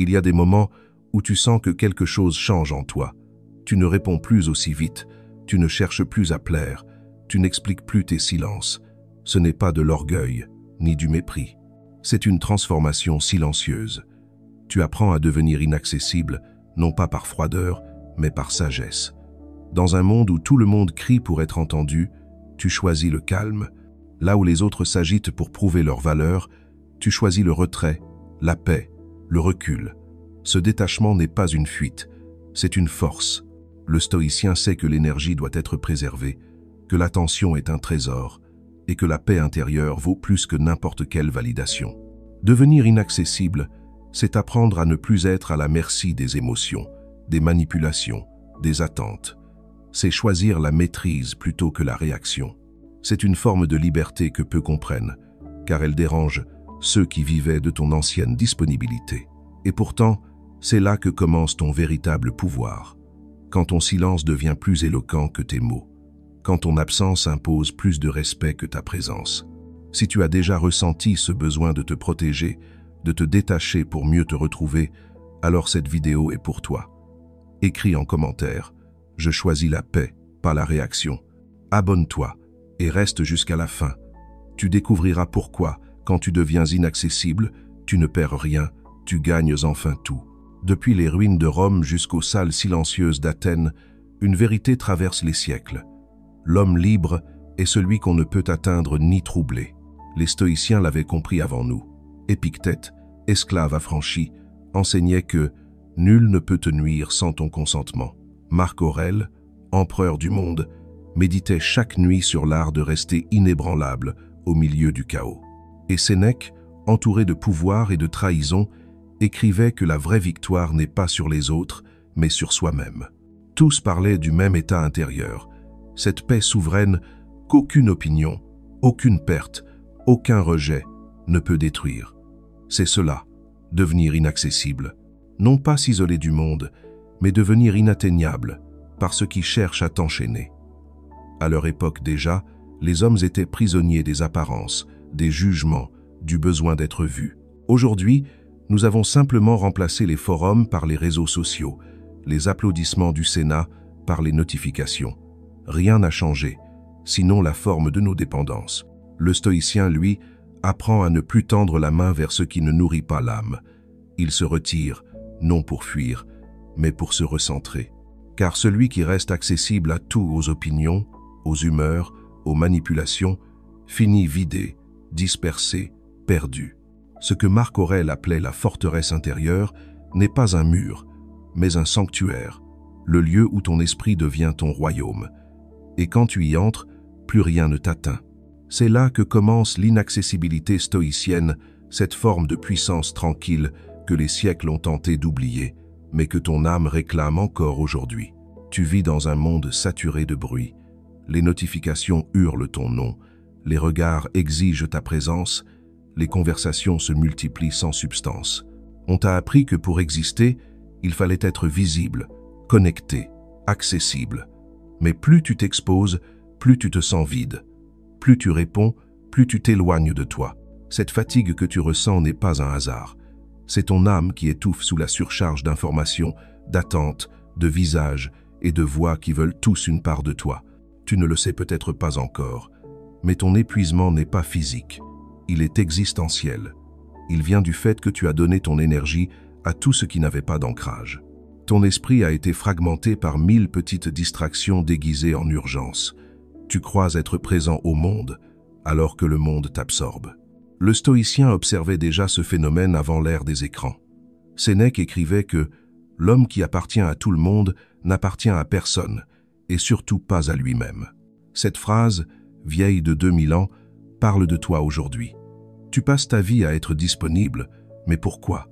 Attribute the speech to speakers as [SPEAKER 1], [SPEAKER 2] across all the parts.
[SPEAKER 1] Il y a des moments où tu sens que quelque chose change en toi. Tu ne réponds plus aussi vite, tu ne cherches plus à plaire, tu n'expliques plus tes silences. Ce n'est pas de l'orgueil, ni du mépris. C'est une transformation silencieuse. Tu apprends à devenir inaccessible, non pas par froideur, mais par sagesse. Dans un monde où tout le monde crie pour être entendu, tu choisis le calme. Là où les autres s'agitent pour prouver leur valeur, tu choisis le retrait, la paix, le recul. Ce détachement n'est pas une fuite, c'est une force. Le stoïcien sait que l'énergie doit être préservée, que l'attention est un trésor et que la paix intérieure vaut plus que n'importe quelle validation. Devenir inaccessible, c'est apprendre à ne plus être à la merci des émotions, des manipulations, des attentes. C'est choisir la maîtrise plutôt que la réaction. C'est une forme de liberté que peu comprennent, car elle dérange ceux qui vivaient de ton ancienne disponibilité. Et pourtant, c'est là que commence ton véritable pouvoir. Quand ton silence devient plus éloquent que tes mots. Quand ton absence impose plus de respect que ta présence. Si tu as déjà ressenti ce besoin de te protéger, de te détacher pour mieux te retrouver, alors cette vidéo est pour toi. Écris en commentaire « Je choisis la paix, pas la réaction ». Abonne-toi et reste jusqu'à la fin. Tu découvriras pourquoi, quand tu deviens inaccessible, tu ne perds rien, tu gagnes enfin tout. Depuis les ruines de Rome jusqu'aux salles silencieuses d'Athènes, une vérité traverse les siècles. L'homme libre est celui qu'on ne peut atteindre ni troubler. Les stoïciens l'avaient compris avant nous. Épictète, esclave affranchi, enseignait que « nul ne peut te nuire sans ton consentement ». Marc Aurèle, empereur du monde, méditait chaque nuit sur l'art de rester inébranlable au milieu du chaos. Et Sénèque, entouré de pouvoir et de trahison, écrivait que la vraie victoire n'est pas sur les autres, mais sur soi-même. Tous parlaient du même état intérieur, cette paix souveraine qu'aucune opinion, aucune perte, aucun rejet ne peut détruire. C'est cela, devenir inaccessible. Non pas s'isoler du monde, mais devenir inatteignable par ceux qui cherchent à t'enchaîner. À leur époque déjà, les hommes étaient prisonniers des apparences, des jugements, du besoin d'être vus. Aujourd'hui, nous avons simplement remplacé les forums par les réseaux sociaux, les applaudissements du Sénat par les notifications. Rien n'a changé, sinon la forme de nos dépendances. Le stoïcien, lui, apprend à ne plus tendre la main vers ce qui ne nourrit pas l'âme. Il se retire, non pour fuir, mais pour se recentrer. Car celui qui reste accessible à tout, aux opinions, aux humeurs, aux manipulations, finit vidé, dispersé, perdu. Ce que Marc Aurèle appelait la forteresse intérieure n'est pas un mur, mais un sanctuaire, le lieu où ton esprit devient ton royaume. Et quand tu y entres, plus rien ne t'atteint. C'est là que commence l'inaccessibilité stoïcienne, cette forme de puissance tranquille que les siècles ont tenté d'oublier, mais que ton âme réclame encore aujourd'hui. Tu vis dans un monde saturé de bruit. Les notifications hurlent ton nom, les regards exigent ta présence, les conversations se multiplient sans substance. On t'a appris que pour exister, il fallait être visible, connecté, accessible. Mais plus tu t'exposes, plus tu te sens vide. Plus tu réponds, plus tu t'éloignes de toi. Cette fatigue que tu ressens n'est pas un hasard. C'est ton âme qui étouffe sous la surcharge d'informations, d'attentes, de visages et de voix qui veulent tous une part de toi. Tu ne le sais peut-être pas encore, mais ton épuisement n'est pas physique. Il est existentiel. Il vient du fait que tu as donné ton énergie à tout ce qui n'avait pas d'ancrage. Ton esprit a été fragmenté par 1000 petites distractions déguisées en urgence. Tu crois être présent au monde, alors que le monde t'absorbe. Le stoïcien observait déjà ce phénomène avant l'ère des écrans. Sénèque écrivait que « l'homme qui appartient à tout le monde n'appartient à personne, et surtout pas à lui-même ». Cette phrase, vieille de 2000 ans, parle de toi aujourd'hui. Tu passes ta vie à être disponible, mais pourquoi?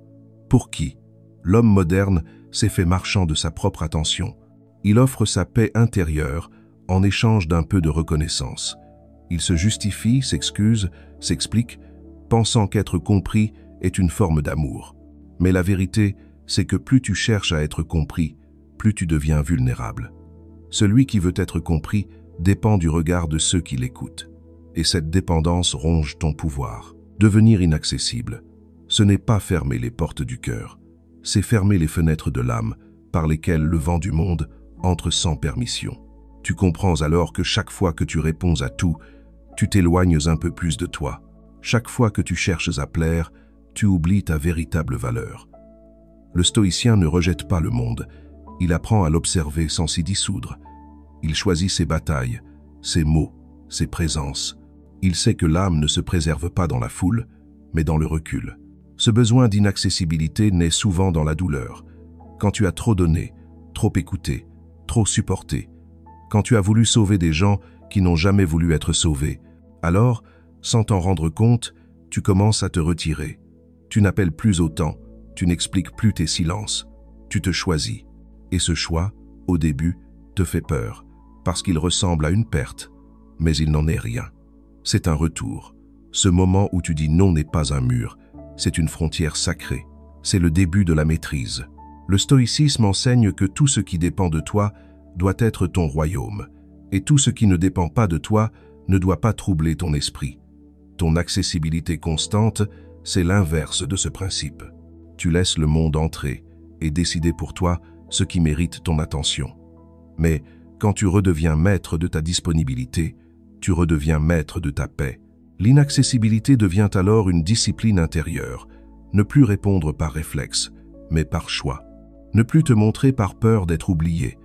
[SPEAKER 1] Pour qui? L'homme moderne s'est fait marchand de sa propre attention. Il offre sa paix intérieure en échange d'un peu de reconnaissance. Il se justifie, s'excuse, s'explique, pensant qu'être compris est une forme d'amour. Mais la vérité, c'est que plus tu cherches à être compris, plus tu deviens vulnérable. Celui qui veut être compris dépend du regard de ceux qui l'écoutent. Et cette dépendance ronge ton pouvoir. Devenir inaccessible, ce n'est pas fermer les portes du cœur, c'est fermer les fenêtres de l'âme par lesquelles le vent du monde entre sans permission. Tu comprends alors que chaque fois que tu réponds à tout, tu t'éloignes un peu plus de toi. Chaque fois que tu cherches à plaire, tu oublies ta véritable valeur. Le stoïcien ne rejette pas le monde, il apprend à l'observer sans s'y dissoudre. Il choisit ses batailles, ses mots, ses présences. Il sait que l'âme ne se préserve pas dans la foule, mais dans le recul. Ce besoin d'inaccessibilité naît souvent dans la douleur. Quand tu as trop donné, trop écouté, trop supporté, quand tu as voulu sauver des gens qui n'ont jamais voulu être sauvés, alors, sans t'en rendre compte, tu commences à te retirer. Tu n'appelles plus autant, tu n'expliques plus tes silences, tu te choisis. Et ce choix, au début, te fait peur, parce qu'il ressemble à une perte, mais il n'en est rien. C'est un retour. Ce moment où tu dis non n'est pas un mur, c'est une frontière sacrée. C'est le début de la maîtrise. Le stoïcisme enseigne que tout ce qui dépend de toi doit être ton royaume, et tout ce qui ne dépend pas de toi ne doit pas troubler ton esprit. Ton accessibilité constante, c'est l'inverse de ce principe. Tu laisses le monde entrer et décider pour toi ce qui mérite ton attention. Mais quand tu redeviens maître de ta disponibilité, tu redeviens maître de ta paix. L'inaccessibilité devient alors une discipline intérieure, ne plus répondre par réflexe, mais par choix. Ne plus te montrer par peur d'être oublié,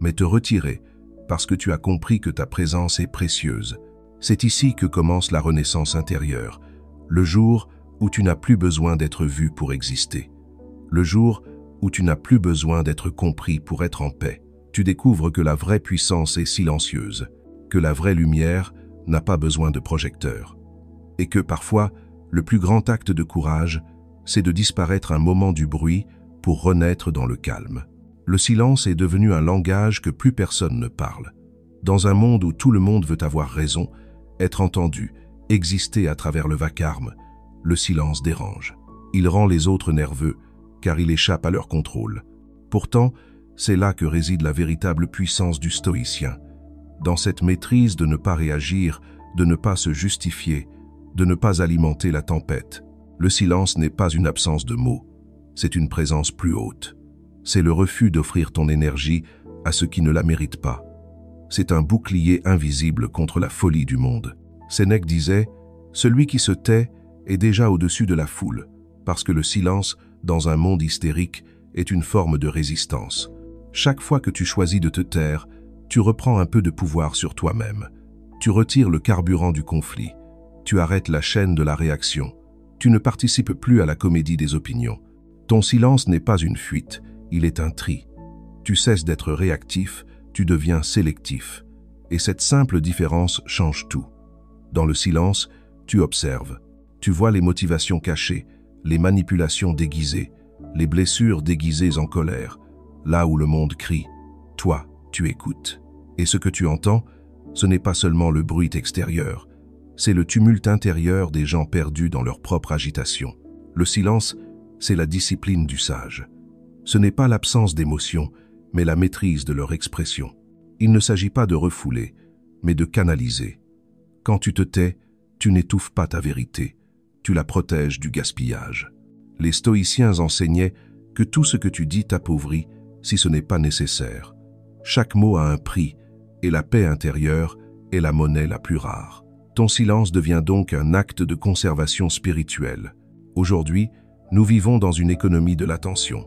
[SPEAKER 1] mais te retirer parce que tu as compris que ta présence est précieuse. C'est ici que commence la renaissance intérieure, le jour où tu n'as plus besoin d'être vu pour exister, le jour où tu n'as plus besoin d'être compris pour être en paix. Tu découvres que la vraie puissance est silencieuse, que la vraie lumière n'a pas besoin de projecteur, et que parfois, le plus grand acte de courage, c'est de disparaître un moment du bruit pour renaître dans le calme. Le silence est devenu un langage que plus personne ne parle. Dans un monde où tout le monde veut avoir raison, être entendu, exister à travers le vacarme, le silence dérange. Il rend les autres nerveux, car il échappe à leur contrôle. Pourtant, c'est là que réside la véritable puissance du stoïcien. Dans cette maîtrise de ne pas réagir, de ne pas se justifier, de ne pas alimenter la tempête. Le silence n'est pas une absence de mots, c'est une présence plus haute. C'est le refus d'offrir ton énergie à ceux qui ne la méritent pas. C'est un bouclier invisible contre la folie du monde. Sénèque disait « Celui qui se tait est déjà au-dessus de la foule, parce que le silence, dans un monde hystérique, est une forme de résistance. Chaque fois que tu choisis de te taire, tu reprends un peu de pouvoir sur toi-même. Tu retires le carburant du conflit. Tu arrêtes la chaîne de la réaction. Tu ne participes plus à la comédie des opinions. Ton silence n'est pas une fuite, il est un tri. Tu cesses d'être réactif, tu deviens sélectif. Et cette simple différence change tout. Dans le silence, tu observes. Tu vois les motivations cachées, les manipulations déguisées, les blessures déguisées en colère. Là où le monde crie, toi, tu écoutes. Et ce que tu entends, ce n'est pas seulement le bruit extérieur, c'est le tumulte intérieur des gens perdus dans leur propre agitation. Le silence, c'est la discipline du sage. Ce n'est pas l'absence d'émotion, mais la maîtrise de leur expression. Il ne s'agit pas de refouler, mais de canaliser. Quand tu te tais, tu n'étouffes pas ta vérité, tu la protèges du gaspillage. Les stoïciens enseignaient que tout ce que tu dis t'appauvrit si ce n'est pas nécessaire. Chaque mot a un prix, et la paix intérieure est la monnaie la plus rare. Ton silence devient donc un acte de conservation spirituelle. Aujourd'hui, nous vivons dans une économie de l'attention.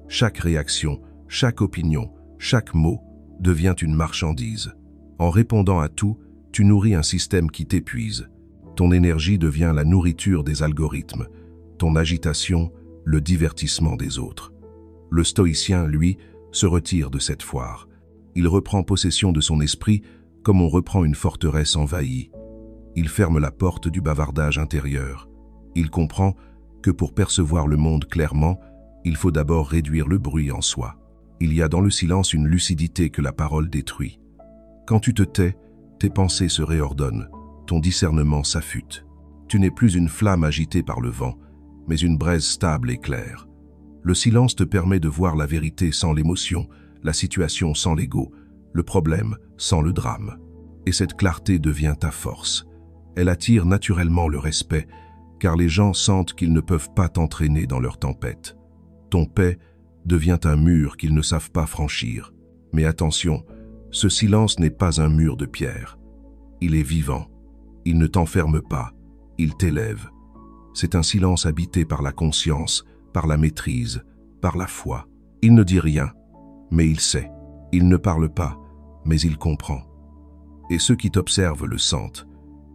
[SPEAKER 1] Chaque réaction, chaque opinion, chaque mot devient une marchandise. En répondant à tout, tu nourris un système qui t'épuise. Ton énergie devient la nourriture des algorithmes, ton agitation, le divertissement des autres. Le stoïcien, lui, se retire de cette foire. Il reprend possession de son esprit comme on reprend une forteresse envahie. Il ferme la porte du bavardage intérieur. Il comprend que pour percevoir le monde clairement, il faut d'abord réduire le bruit en soi. Il y a dans le silence une lucidité que la parole détruit. Quand tu te tais, tes pensées se réordonnent, ton discernement s'affûte. Tu n'es plus une flamme agitée par le vent, mais une braise stable et claire. Le silence te permet de voir la vérité sans l'émotion, la situation sans l'ego, le problème sans le drame. Et cette clarté devient ta force. Elle attire naturellement le respect, car les gens sentent qu'ils ne peuvent pas t'entraîner dans leur tempête. Ton paix devient un mur qu'ils ne savent pas franchir. Mais attention, ce silence n'est pas un mur de pierre. Il est vivant. Il ne t'enferme pas. Il t'élève. C'est un silence habité par la conscience, par la maîtrise, par la foi. Il ne dit rien, mais il sait. Il ne parle pas, mais il comprend. Et ceux qui t'observent le sentent.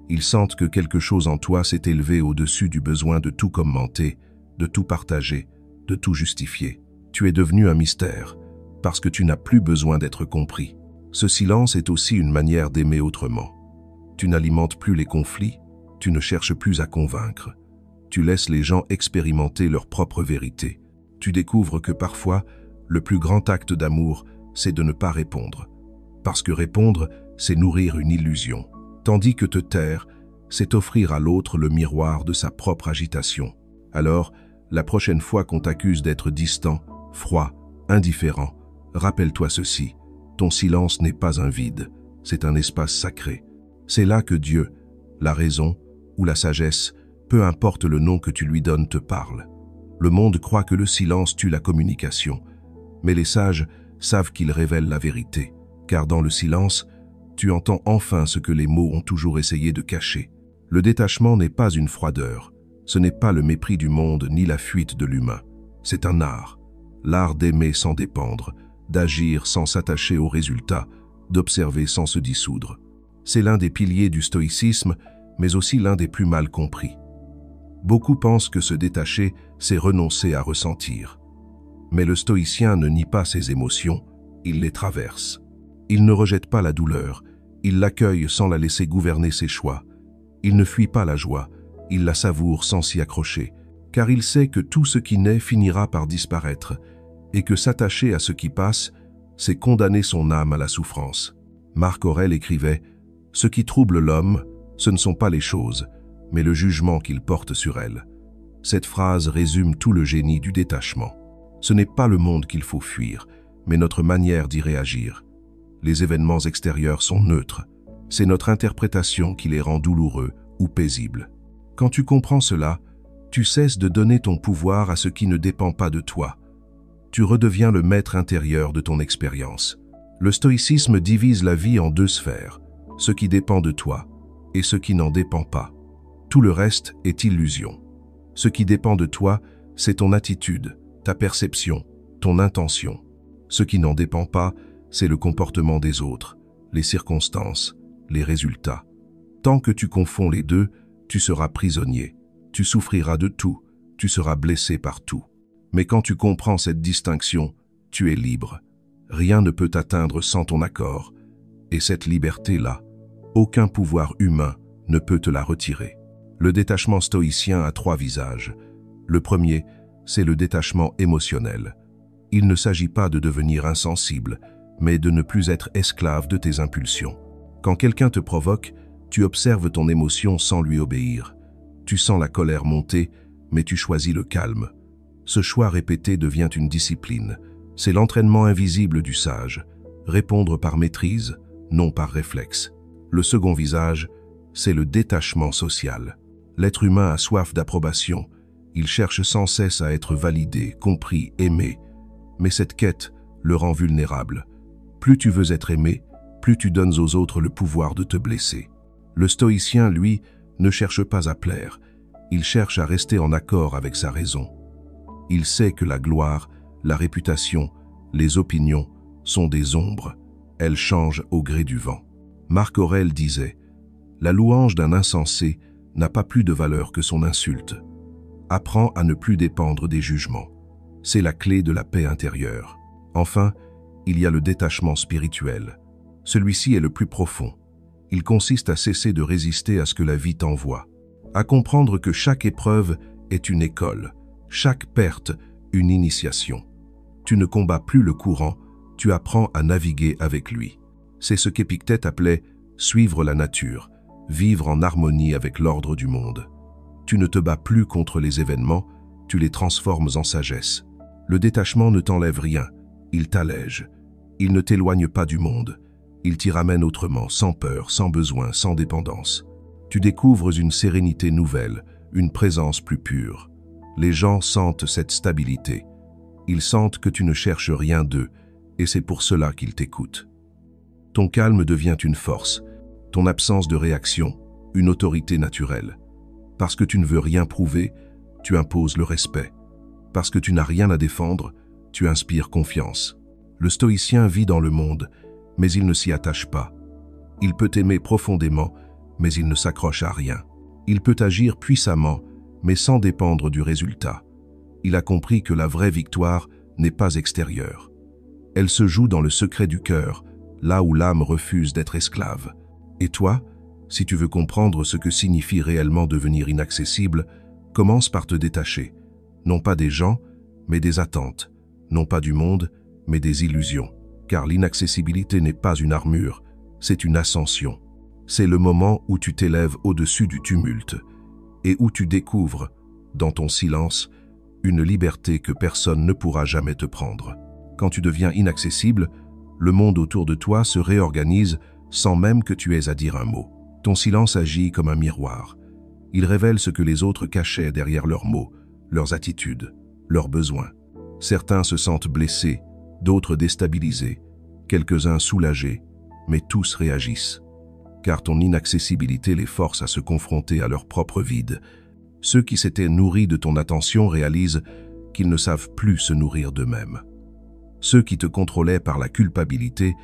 [SPEAKER 1] Ils sentent que quelque chose en toi s'est élevé au-dessus du besoin de tout commenter, de tout partager, de tout justifier. Tu es devenu un mystère, parce que tu n'as plus besoin d'être compris. Ce silence est aussi une manière d'aimer autrement. Tu n'alimentes plus les conflits, tu ne cherches plus à convaincre. Tu laisses les gens expérimenter leur propre vérité. Tu découvres que parfois, le plus grand acte d'amour, c'est de ne pas répondre. Parce que répondre, c'est nourrir une illusion. Tandis que te taire, c'est offrir à l'autre le miroir de sa propre agitation. Alors, la prochaine fois qu'on t'accuse d'être distant, froid, indifférent, rappelle-toi ceci. Ton silence n'est pas un vide, c'est un espace sacré. C'est là que Dieu, la raison ou la sagesse, peu importe le nom que tu lui donnes, te parle. Le monde croit que le silence tue la communication, mais les sages savent qu'il révèle la vérité, car dans le silence, tu entends enfin ce que les mots ont toujours essayé de cacher. Le détachement n'est pas une froideur, ce n'est pas le mépris du monde ni la fuite de l'humain. C'est un art, l'art d'aimer sans dépendre, d'agir sans s'attacher aux résultats, d'observer sans se dissoudre. C'est l'un des piliers du stoïcisme, mais aussi l'un des plus mal compris. Beaucoup pensent que se détacher, c'est renoncer à ressentir. Mais le stoïcien ne nie pas ses émotions, il les traverse. Il ne rejette pas la douleur, il l'accueille sans la laisser gouverner ses choix. Il ne fuit pas la joie, il la savoure sans s'y accrocher, car il sait que tout ce qui naît finira par disparaître, et que s'attacher à ce qui passe, c'est condamner son âme à la souffrance. Marc Aurèle écrivait « Ce qui trouble l'homme, ce ne sont pas les choses, mais le jugement qu'il porte sur elles. » Cette phrase résume tout le génie du détachement. Ce n'est pas le monde qu'il faut fuir, mais notre manière d'y réagir. Les événements extérieurs sont neutres. C'est notre interprétation qui les rend douloureux ou paisibles. Quand tu comprends cela, tu cesses de donner ton pouvoir à ce qui ne dépend pas de toi. Tu redeviens le maître intérieur de ton expérience. Le stoïcisme divise la vie en deux sphères, ce qui dépend de toi et ce qui n'en dépend pas. Tout le reste est illusion. Ce qui dépend de toi, c'est ton attitude, ta perception, ton intention. Ce qui n'en dépend pas, c'est le comportement des autres, les circonstances, les résultats. Tant que tu confonds les deux, tu seras prisonnier. Tu souffriras de tout, tu seras blessé par tout. Mais quand tu comprends cette distinction, tu es libre. Rien ne peut t'atteindre sans ton accord. Et cette liberté-là, aucun pouvoir humain ne peut te la retirer. Le détachement stoïcien a trois visages. Le premier, c'est le détachement émotionnel. Il ne s'agit pas de devenir insensible, mais de ne plus être esclave de tes impulsions. Quand quelqu'un te provoque, tu observes ton émotion sans lui obéir. Tu sens la colère monter, mais tu choisis le calme. Ce choix répété devient une discipline. C'est l'entraînement invisible du sage. Répondre par maîtrise, non par réflexe. Le second visage, c'est le détachement social. L'être humain a soif d'approbation. Il cherche sans cesse à être validé, compris, aimé. Mais cette quête le rend vulnérable. Plus tu veux être aimé, plus tu donnes aux autres le pouvoir de te blesser. Le stoïcien, lui, ne cherche pas à plaire. Il cherche à rester en accord avec sa raison. Il sait que la gloire, la réputation, les opinions sont des ombres. Elles changent au gré du vent. Marc Aurèle disait « La louange d'un insensé n'a pas plus de valeur que son insulte. Apprends à ne plus dépendre des jugements. C'est la clé de la paix intérieure. » Enfin, il y a le détachement spirituel. Celui-ci est le plus profond. Il consiste à cesser de résister à ce que la vie t'envoie, à comprendre que chaque épreuve est une école, chaque perte une initiation. Tu ne combats plus le courant, tu apprends à naviguer avec lui. C'est ce qu'Épictète appelait « suivre la nature », vivre en harmonie avec l'ordre du monde. Tu ne te bats plus contre les événements, tu les transformes en sagesse. Le détachement ne t'enlève rien, il t'allège. Il ne t'éloigne pas du monde, il t'y ramène autrement, sans peur, sans besoin, sans dépendance. Tu découvres une sérénité nouvelle, une présence plus pure. Les gens sentent cette stabilité. Ils sentent que tu ne cherches rien d'eux, et c'est pour cela qu'ils t'écoutent. Ton calme devient une force, ton absence de réaction, une autorité naturelle. Parce que tu ne veux rien prouver, tu imposes le respect. Parce que tu n'as rien à défendre, tu inspires confiance. Le stoïcien vit dans le monde, mais il ne s'y attache pas. Il peut aimer profondément, mais il ne s'accroche à rien. Il peut agir puissamment, mais sans dépendre du résultat. Il a compris que la vraie victoire n'est pas extérieure. Elle se joue dans le secret du cœur, là où l'âme refuse d'être esclave. Et toi, si tu veux comprendre ce que signifie réellement devenir inaccessible, commence par te détacher, non pas des gens, mais des attentes, non pas du monde, mais des illusions. Car l'inaccessibilité n'est pas une armure, c'est une ascension. C'est le moment où tu t'élèves au-dessus du tumulte et où tu découvres, dans ton silence, une liberté que personne ne pourra jamais te prendre. Quand tu deviens inaccessible, le monde autour de toi se réorganise sans même que tu aies à dire un mot. Ton silence agit comme un miroir. Il révèle ce que les autres cachaient derrière leurs mots, leurs attitudes, leurs besoins. Certains se sentent blessés, d'autres déstabilisés, quelques-uns soulagés, mais tous réagissent. Car ton inaccessibilité les force à se confronter à leur propre vide. Ceux qui s'étaient nourris de ton attention réalisent qu'ils ne savent plus se nourrir d'eux-mêmes. Ceux qui te contrôlaient par la culpabilité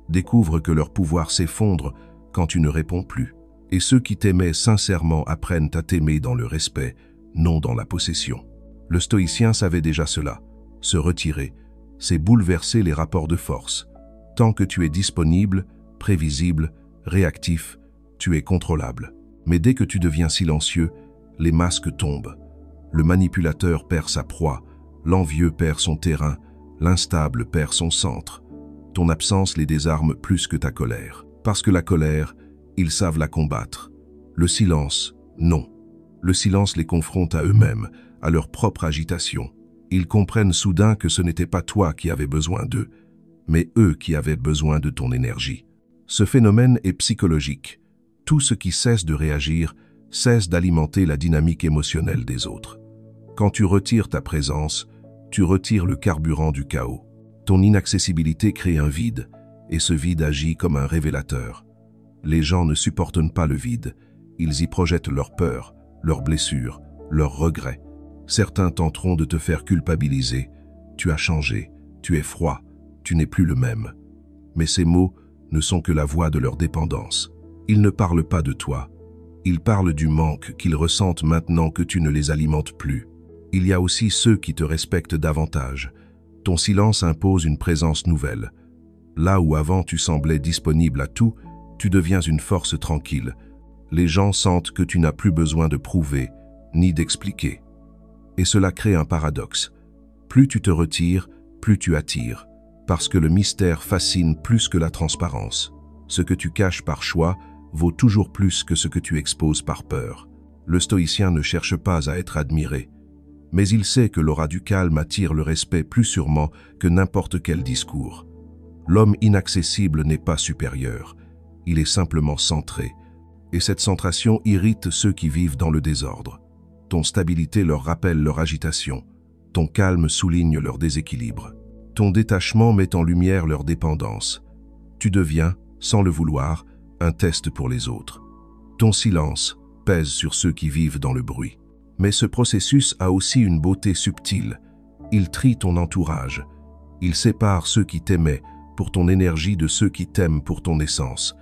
[SPEAKER 1] découvrent que leur pouvoir s'effondre quand tu ne réponds plus. Et ceux qui t'aimaient sincèrement apprennent à t'aimer dans le respect, non dans la possession. Le stoïcien savait déjà cela. Se retirer, c'est bouleverser les rapports de force. Tant que tu es disponible, prévisible, réactif, tu es contrôlable. Mais dès que tu deviens silencieux, les masques tombent. Le manipulateur perd sa proie, l'envieux perd son terrain, l'instable perd son centre. Ton absence les désarme plus que ta colère. Parce que la colère, ils savent la combattre. Le silence, non. Le silence les confronte à eux-mêmes, à leur propre agitation. Ils comprennent soudain que ce n'était pas toi qui avais besoin d'eux, mais eux qui avaient besoin de ton énergie. Ce phénomène est psychologique. Tout ce qui cesse de réagir cesse d'alimenter la dynamique émotionnelle des autres. Quand tu retires ta présence, tu retires le carburant du chaos. Ton inaccessibilité crée un vide, et ce vide agit comme un révélateur. Les gens ne supportent pas le vide, ils y projettent leurs peurs, leurs blessures, leurs regrets. Certains tenteront de te faire culpabiliser. Tu as changé, tu es froid, tu n'es plus le même. Mais ces mots ne sont que la voix de leur dépendance. Ils ne parlent pas de toi. Ils parlent du manque qu'ils ressentent maintenant que tu ne les alimentes plus. Il y a aussi ceux qui te respectent davantage. Ton silence impose une présence nouvelle. Là où avant tu semblais disponible à tout, tu deviens une force tranquille. Les gens sentent que tu n'as plus besoin de prouver, ni d'expliquer. Et cela crée un paradoxe. Plus tu te retires, plus tu attires. Parce que le mystère fascine plus que la transparence. Ce que tu caches par choix vaut toujours plus que ce que tu exposes par peur. Le stoïcien ne cherche pas à être admiré, mais il sait que l'aura du calme attire le respect plus sûrement que n'importe quel discours. L'homme inaccessible n'est pas supérieur, il est simplement centré, et cette centration irrite ceux qui vivent dans le désordre. Ton stabilité leur rappelle leur agitation, ton calme souligne leur déséquilibre. Ton détachement met en lumière leur dépendance. Tu deviens, sans le vouloir, un test pour les autres. Ton silence pèse sur ceux qui vivent dans le bruit. Mais ce processus a aussi une beauté subtile. Il trie ton entourage. Il sépare ceux qui t'aimaient pour ton énergie de ceux qui t'aiment pour ton essence.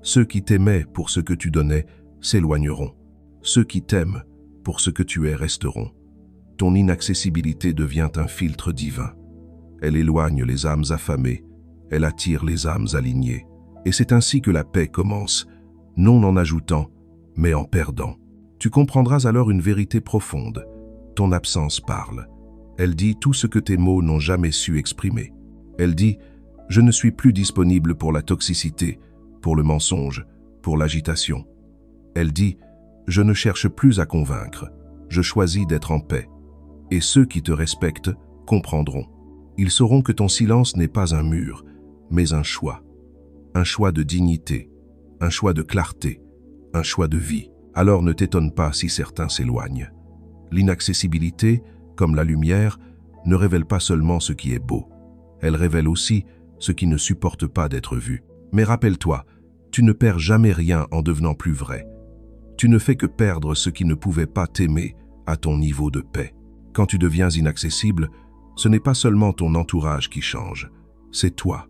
[SPEAKER 1] Ceux qui t'aimaient pour ce que tu donnais s'éloigneront. Ceux qui t'aiment pour ce que tu es resteront. Ton inaccessibilité devient un filtre divin. Elle éloigne les âmes affamées, elle attire les âmes alignées. Et c'est ainsi que la paix commence, non en ajoutant, mais en perdant. Tu comprendras alors une vérité profonde. Ton absence parle. Elle dit tout ce que tes mots n'ont jamais su exprimer. Elle dit « Je ne suis plus disponible pour la toxicité, pour le mensonge, pour l'agitation. » Elle dit « Je ne cherche plus à convaincre, je choisis d'être en paix. » Et ceux qui te respectent comprendront. Ils sauront que ton silence n'est pas un mur, mais un choix. Un choix de dignité, un choix de clarté, un choix de vie. Alors ne t'étonne pas si certains s'éloignent. L'inaccessibilité, comme la lumière, ne révèle pas seulement ce qui est beau, elle révèle aussi ce qui ne supporte pas d'être vu. Mais rappelle-toi, tu ne perds jamais rien en devenant plus vrai. Tu ne fais que perdre ce qui ne pouvait pas t'aimer à ton niveau de paix. Quand tu deviens inaccessible, ce n'est pas seulement ton entourage qui change, c'est toi.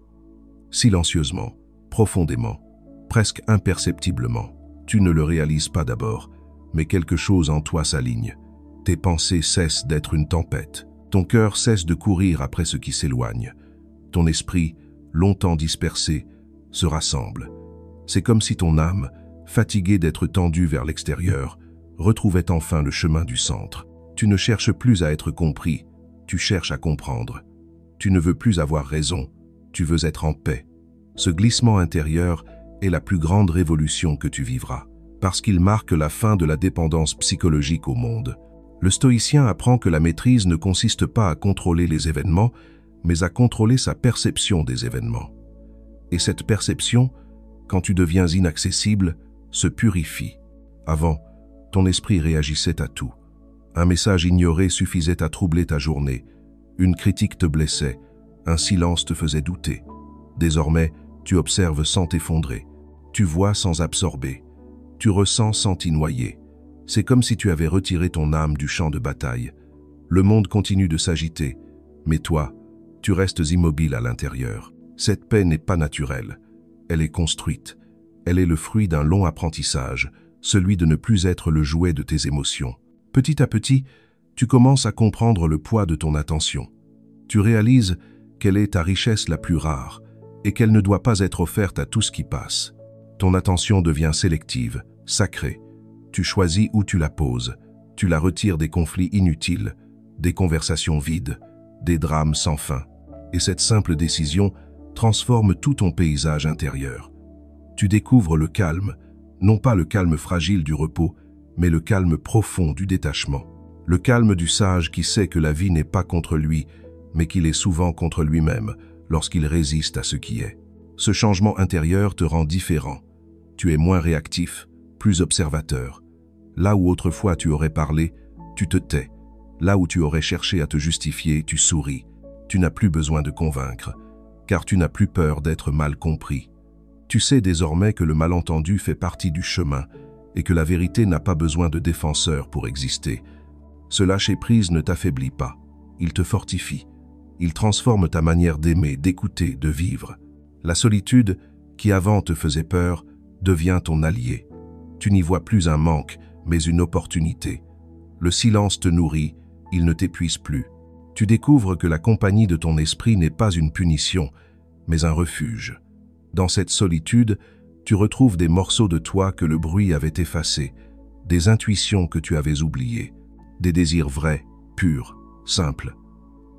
[SPEAKER 1] Silencieusement, profondément, presque imperceptiblement, tu ne le réalises pas d'abord, mais quelque chose en toi s'aligne. Tes pensées cessent d'être une tempête. Ton cœur cesse de courir après ce qui s'éloigne. Ton esprit, longtemps dispersé, se rassemble. C'est comme si ton âme, fatiguée d'être tendue vers l'extérieur, retrouvait enfin le chemin du centre. Tu ne cherches plus à être compris, tu cherches à comprendre. Tu ne veux plus avoir raison, tu veux être en paix. Ce glissement intérieur est la plus grande révolution que tu vivras, parce qu'il marque la fin de la dépendance psychologique au monde. Le stoïcien apprend que la maîtrise ne consiste pas à contrôler les événements, mais à contrôler sa perception des événements. Et cette perception, quand tu deviens inaccessible, se purifie. Avant, ton esprit réagissait à tout. Un message ignoré suffisait à troubler ta journée. Une critique te blessait, un silence te faisait douter. Désormais, tu observes sans t'effondrer. Tu vois sans absorber. Tu ressens sans t'y noyer. C'est comme si tu avais retiré ton âme du champ de bataille. Le monde continue de s'agiter, mais toi, tu restes immobile à l'intérieur. Cette paix n'est pas naturelle. Elle est construite. Elle est le fruit d'un long apprentissage, celui de ne plus être le jouet de tes émotions. Petit à petit, tu commences à comprendre le poids de ton attention. Tu réalises qu'elle est ta richesse la plus rare et qu'elle ne doit pas être offerte à tout ce qui passe. Ton attention devient sélective, sacrée. Tu choisis où tu la poses. Tu la retires des conflits inutiles, des conversations vides, des drames sans fin. Et cette simple décision transforme tout ton paysage intérieur. Tu découvres le calme, non pas le calme fragile du repos, mais le calme profond du détachement. Le calme du sage qui sait que la vie n'est pas contre lui, mais qu'il est souvent contre lui-même lorsqu'il résiste à ce qui est. Ce changement intérieur te rend différent. Tu es moins réactif, plus observateur. Là où autrefois tu aurais parlé, tu te tais. Là où tu aurais cherché à te justifier, tu souris. Tu n'as plus besoin de convaincre, car tu n'as plus peur d'être mal compris. Tu sais désormais que le malentendu fait partie du chemin et que la vérité n'a pas besoin de défenseur pour exister. Ce lâcher-prise ne t'affaiblit pas, il te fortifie. Il transforme ta manière d'aimer, d'écouter, de vivre. La solitude, qui avant te faisait peur, devient ton allié. Tu n'y vois plus un manque, mais une opportunité. Le silence te nourrit, il ne t'épuise plus. Tu découvres que la compagnie de ton esprit n'est pas une punition, mais un refuge. Dans cette solitude, tu retrouves des morceaux de toi que le bruit avait effacés, des intuitions que tu avais oubliées, des désirs vrais, purs, simples.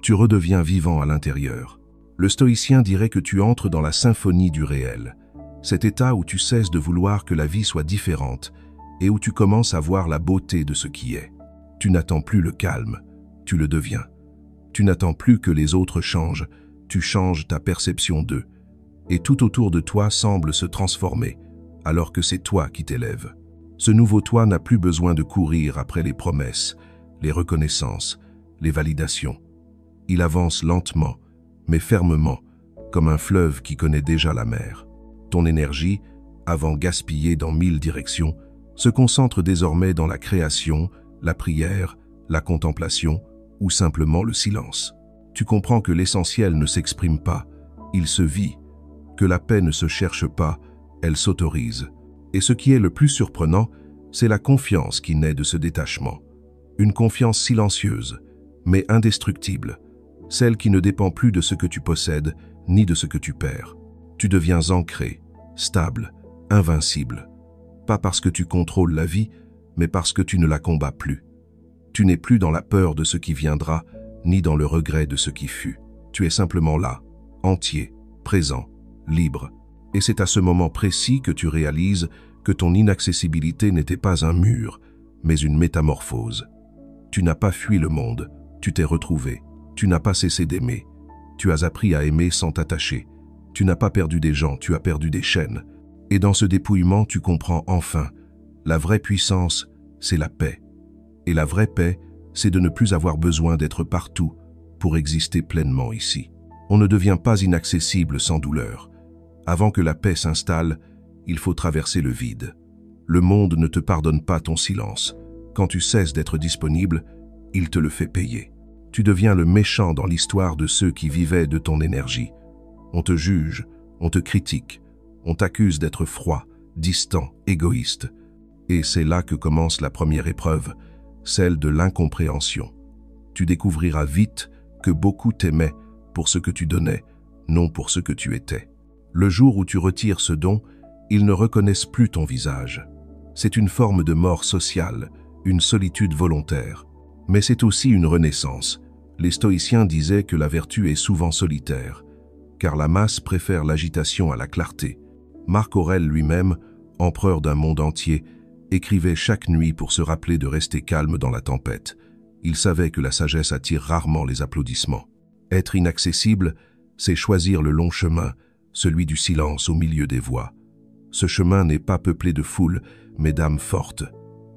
[SPEAKER 1] Tu redeviens vivant à l'intérieur. Le stoïcien dirait que tu entres dans la symphonie du réel, cet état où tu cesses de vouloir que la vie soit différente et où tu commences à voir la beauté de ce qui est. Tu n'attends plus le calme, tu le deviens. Tu n'attends plus que les autres changent, tu changes ta perception d'eux. Et tout autour de toi semble se transformer, alors que c'est toi qui t'élèves. Ce nouveau toi n'a plus besoin de courir après les promesses, les reconnaissances, les validations. Il avance lentement, mais fermement, comme un fleuve qui connaît déjà la mer. Ton énergie, avant gaspillée dans 1000 directions, se concentre désormais dans la création, la prière, la contemplation ou simplement le silence. Tu comprends que l'essentiel ne s'exprime pas, il se vit, que la paix ne se cherche pas, elle s'autorise. Et ce qui est le plus surprenant, c'est la confiance qui naît de ce détachement. Une confiance silencieuse, mais indestructible, celle qui ne dépend plus de ce que tu possèdes, ni de ce que tu perds. Tu deviens ancré, stable, invincible. Pas parce que tu contrôles la vie, mais parce que tu ne la combats plus. Tu n'es plus dans la peur de ce qui viendra, ni dans le regret de ce qui fut. Tu es simplement là, entier, présent, libre. Et c'est à ce moment précis que tu réalises que ton inaccessibilité n'était pas un mur, mais une métamorphose. Tu n'as pas fui le monde, tu t'es retrouvé. Tu n'as pas cessé d'aimer. Tu as appris à aimer sans t'attacher. Tu n'as pas perdu des gens, tu as perdu des chaînes. Et dans ce dépouillement, tu comprends enfin, la vraie puissance, c'est la paix. Et la vraie paix, c'est de ne plus avoir besoin d'être partout, pour exister pleinement ici. On ne devient pas inaccessible sans douleur. Avant que la paix s'installe, il faut traverser le vide. Le monde ne te pardonne pas ton silence. Quand tu cesses d'être disponible, il te le fait payer. Tu deviens le méchant dans l'histoire de ceux qui vivaient de ton énergie. On te juge, on te critique, on t'accuse d'être froid, distant, égoïste. Et c'est là que commence la première épreuve, celle de l'incompréhension. Tu découvriras vite que beaucoup t'aimaient pour ce que tu donnais, non pour ce que tu étais. Le jour où tu retires ce don, ils ne reconnaissent plus ton visage. C'est une forme de mort sociale, une solitude volontaire. Mais c'est aussi une renaissance. Les stoïciens disaient que la vertu est souvent solitaire, car la masse préfère l'agitation à la clarté. Marc Aurèle lui-même, empereur d'un monde entier, écrivait chaque nuit pour se rappeler de rester calme dans la tempête. Il savait que la sagesse attire rarement les applaudissements. Être inaccessible, c'est choisir le long chemin, celui du silence au milieu des voix. Ce chemin n'est pas peuplé de foules, mais d'âmes fortes.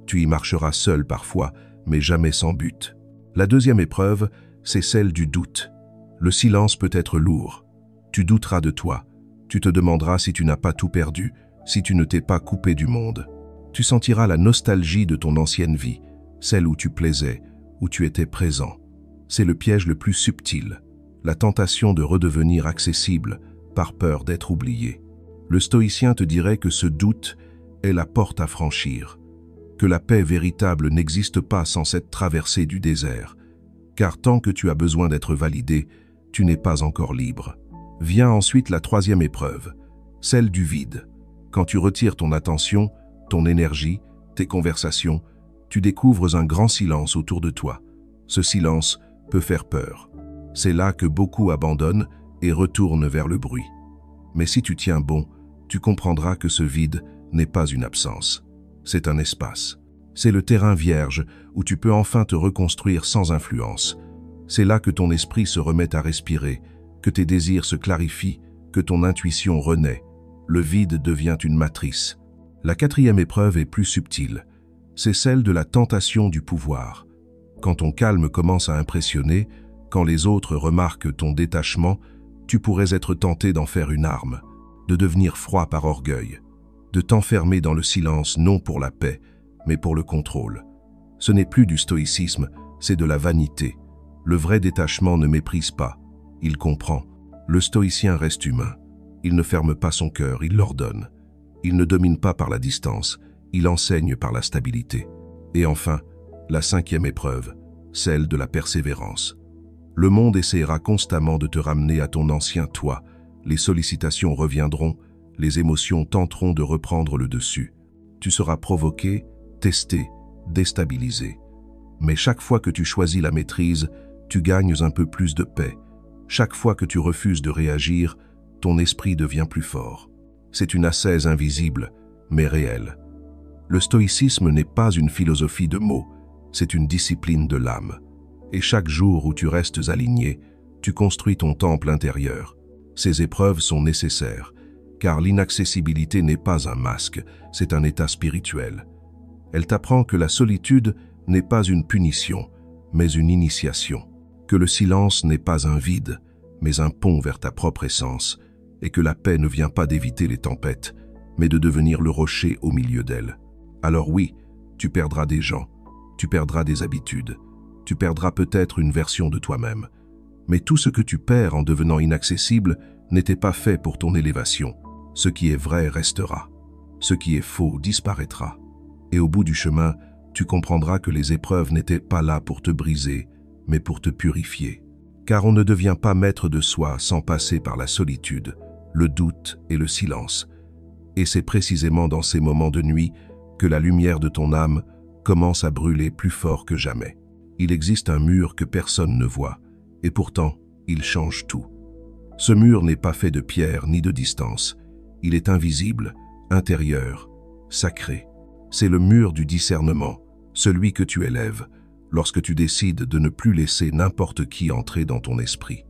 [SPEAKER 1] Tu y marcheras seul parfois, mais jamais sans but. La deuxième épreuve, c'est celle du doute. Le silence peut être lourd. Tu douteras de toi. Tu te demanderas si tu n'as pas tout perdu, si tu ne t'es pas coupé du monde. Tu sentiras la nostalgie de ton ancienne vie, celle où tu plaisais, où tu étais présent. C'est le piège le plus subtil, la tentation de redevenir accessible par peur d'être oublié. Le stoïcien te dirait que ce doute est la porte à franchir, que la paix véritable n'existe pas sans cette traversée du désert, car tant que tu as besoin d'être validé, tu n'es pas encore libre. Vient ensuite la troisième épreuve, celle du vide. Quand tu retires ton attention, ton énergie, tes conversations, tu découvres un grand silence autour de toi. Ce silence peut faire peur. C'est là que beaucoup abandonnent et retournent vers le bruit. Mais si tu tiens bon, tu comprendras que ce vide n'est pas une absence. C'est un espace. C'est le terrain vierge où tu peux enfin te reconstruire sans influence. C'est là que ton esprit se remet à respirer, que tes désirs se clarifient, que ton intuition renaît. Le vide devient une matrice. La quatrième épreuve est plus subtile. C'est celle de la tentation du pouvoir. Quand ton calme commence à impressionner, quand les autres remarquent ton détachement, tu pourrais être tenté d'en faire une arme, de devenir froid par orgueil, de t'enfermer dans le silence non pour la paix, mais pour le contrôle. Ce n'est plus du stoïcisme, c'est de la vanité. Le vrai détachement ne méprise pas, il comprend. Le stoïcien reste humain. Il ne ferme pas son cœur, il l'ordonne. Il ne domine pas par la distance, il enseigne par la stabilité. Et enfin, la cinquième épreuve, celle de la persévérance. Le monde essaiera constamment de te ramener à ton ancien toi. Les sollicitations reviendront, les émotions tenteront de reprendre le dessus. Tu seras provoqué, testé, déstabilisé. Mais chaque fois que tu choisis la maîtrise, tu gagnes un peu plus de paix. Chaque fois que tu refuses de réagir, ton esprit devient plus fort. C'est une ascèse invisible, mais réelle. Le stoïcisme n'est pas une philosophie de mots, c'est une discipline de l'âme. Et chaque jour où tu restes aligné, tu construis ton temple intérieur. Ces épreuves sont nécessaires, car l'inaccessibilité n'est pas un masque, c'est un état spirituel. Elle t'apprend que la solitude n'est pas une punition, mais une initiation, que le silence n'est pas un vide, mais un pont vers ta propre essence, et que la paix ne vient pas d'éviter les tempêtes, mais de devenir le rocher au milieu d'elles. Alors oui, tu perdras des gens, tu perdras des habitudes, tu perdras peut-être une version de toi-même. Mais tout ce que tu perds en devenant inaccessible n'était pas fait pour ton élévation. Ce qui est vrai restera. Ce qui est faux disparaîtra. Et au bout du chemin, tu comprendras que les épreuves n'étaient pas là pour te briser, mais pour te purifier. Car on ne devient pas maître de soi sans passer par la solitude, le doute et le silence. Et c'est précisément dans ces moments de nuit que la lumière de ton âme commence à brûler plus fort que jamais. Il existe un mur que personne ne voit, et pourtant, il change tout. Ce mur n'est pas fait de pierre ni de distance. Il est invisible, intérieur, sacré. C'est le mur du discernement, celui que tu élèves, lorsque tu décides de ne plus laisser n'importe qui entrer dans ton esprit.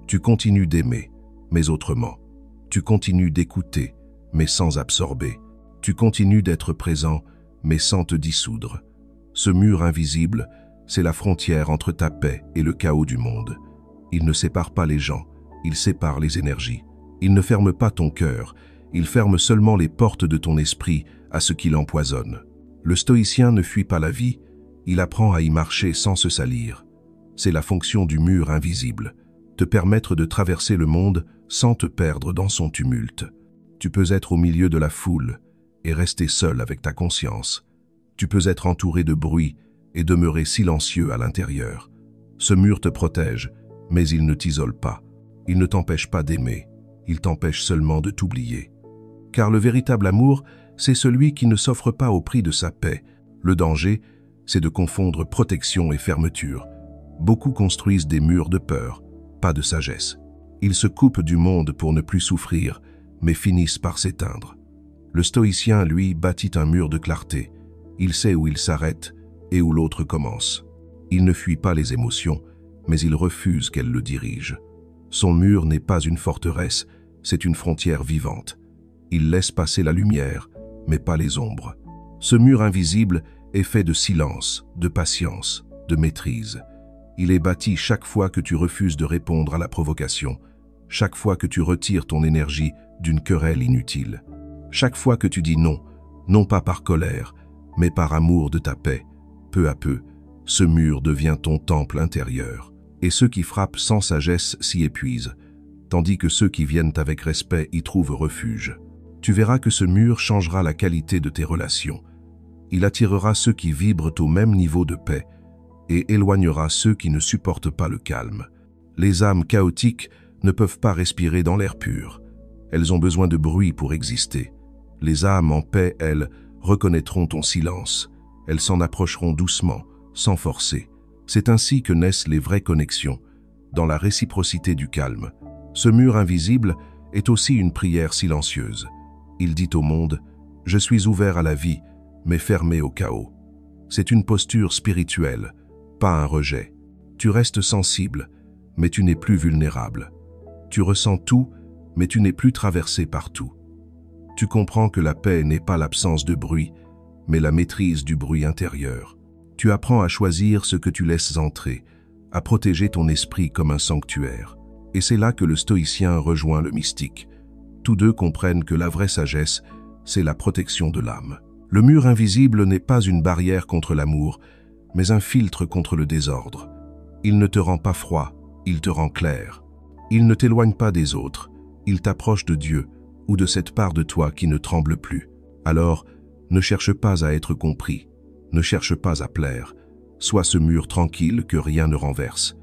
[SPEAKER 1] Tu continues d'aimer, mais autrement. Tu continues d'écouter, mais sans absorber. Tu continues d'être présent, mais sans te dissoudre. Ce mur invisible, c'est la frontière entre ta paix et le chaos du monde. Il ne sépare pas les gens, il sépare les énergies. Il ne ferme pas ton cœur, il ferme seulement les portes de ton esprit à ce qui l'empoisonne. Le stoïcien ne fuit pas la vie, il apprend à y marcher sans se salir. C'est la fonction du mur invisible, te permettre de traverser le monde sans te perdre dans son tumulte. Tu peux être au milieu de la foule et rester seul avec ta conscience. Tu peux être entouré de bruit et demeurer silencieux à l'intérieur. Ce mur te protège, mais il ne t'isole pas. Il ne t'empêche pas d'aimer, il t'empêche seulement de t'oublier. Car le véritable amour, c'est celui qui ne s'offre pas au prix de sa paix. Le danger, c'est de confondre protection et fermeture. Beaucoup construisent des murs de peur, pas de sagesse. Ils se coupent du monde pour ne plus souffrir, mais finissent par s'éteindre. Le stoïcien, lui, bâtit un mur de clarté. Il sait où il s'arrête et où l'autre commence. Il ne fuit pas les émotions, mais il refuse qu'elles le dirigent. Son mur n'est pas une forteresse, c'est une frontière vivante. Il laisse passer la lumière, mais pas les ombres. Ce mur invisible est fait de silence, de patience, de maîtrise. Il est bâti chaque fois que tu refuses de répondre à la provocation, chaque fois que tu retires ton énergie d'une querelle inutile, chaque fois que tu dis non, non pas par colère, mais par amour de ta paix. Peu à peu, ce mur devient ton temple intérieur, et ceux qui frappent sans sagesse s'y épuisent, tandis que ceux qui viennent avec respect y trouvent refuge. Tu verras que ce mur changera la qualité de tes relations. Il attirera ceux qui vibrent au même niveau de paix et éloignera ceux qui ne supportent pas le calme. Les âmes chaotiques ne peuvent pas respirer dans l'air pur. Elles ont besoin de bruit pour exister. Les âmes en paix, elles, reconnaîtront ton silence. Elles s'en approcheront doucement, sans forcer. C'est ainsi que naissent les vraies connexions, dans la réciprocité du calme. Ce mur invisible est aussi une prière silencieuse. Il dit au monde, « Je suis ouvert à la vie, mais fermé au chaos. » C'est une posture spirituelle, pas un rejet. Tu restes sensible, mais tu n'es plus vulnérable. Tu ressens tout, mais tu n'es plus traversé par tout. Tu comprends que la paix n'est pas l'absence de bruit, mais la maîtrise du bruit intérieur. Tu apprends à choisir ce que tu laisses entrer, à protéger ton esprit comme un sanctuaire. Et c'est là que le stoïcien rejoint le mystique. Tous deux comprennent que la vraie sagesse, c'est la protection de l'âme. Le mur invisible n'est pas une barrière contre l'amour, mais un filtre contre le désordre. Il ne te rend pas froid, il te rend clair. Il ne t'éloigne pas des autres, il t'approche de Dieu ou de cette part de toi qui ne tremble plus. Alors, ne cherche pas à être compris, ne cherche pas à plaire. Sois ce mur tranquille que rien ne renverse.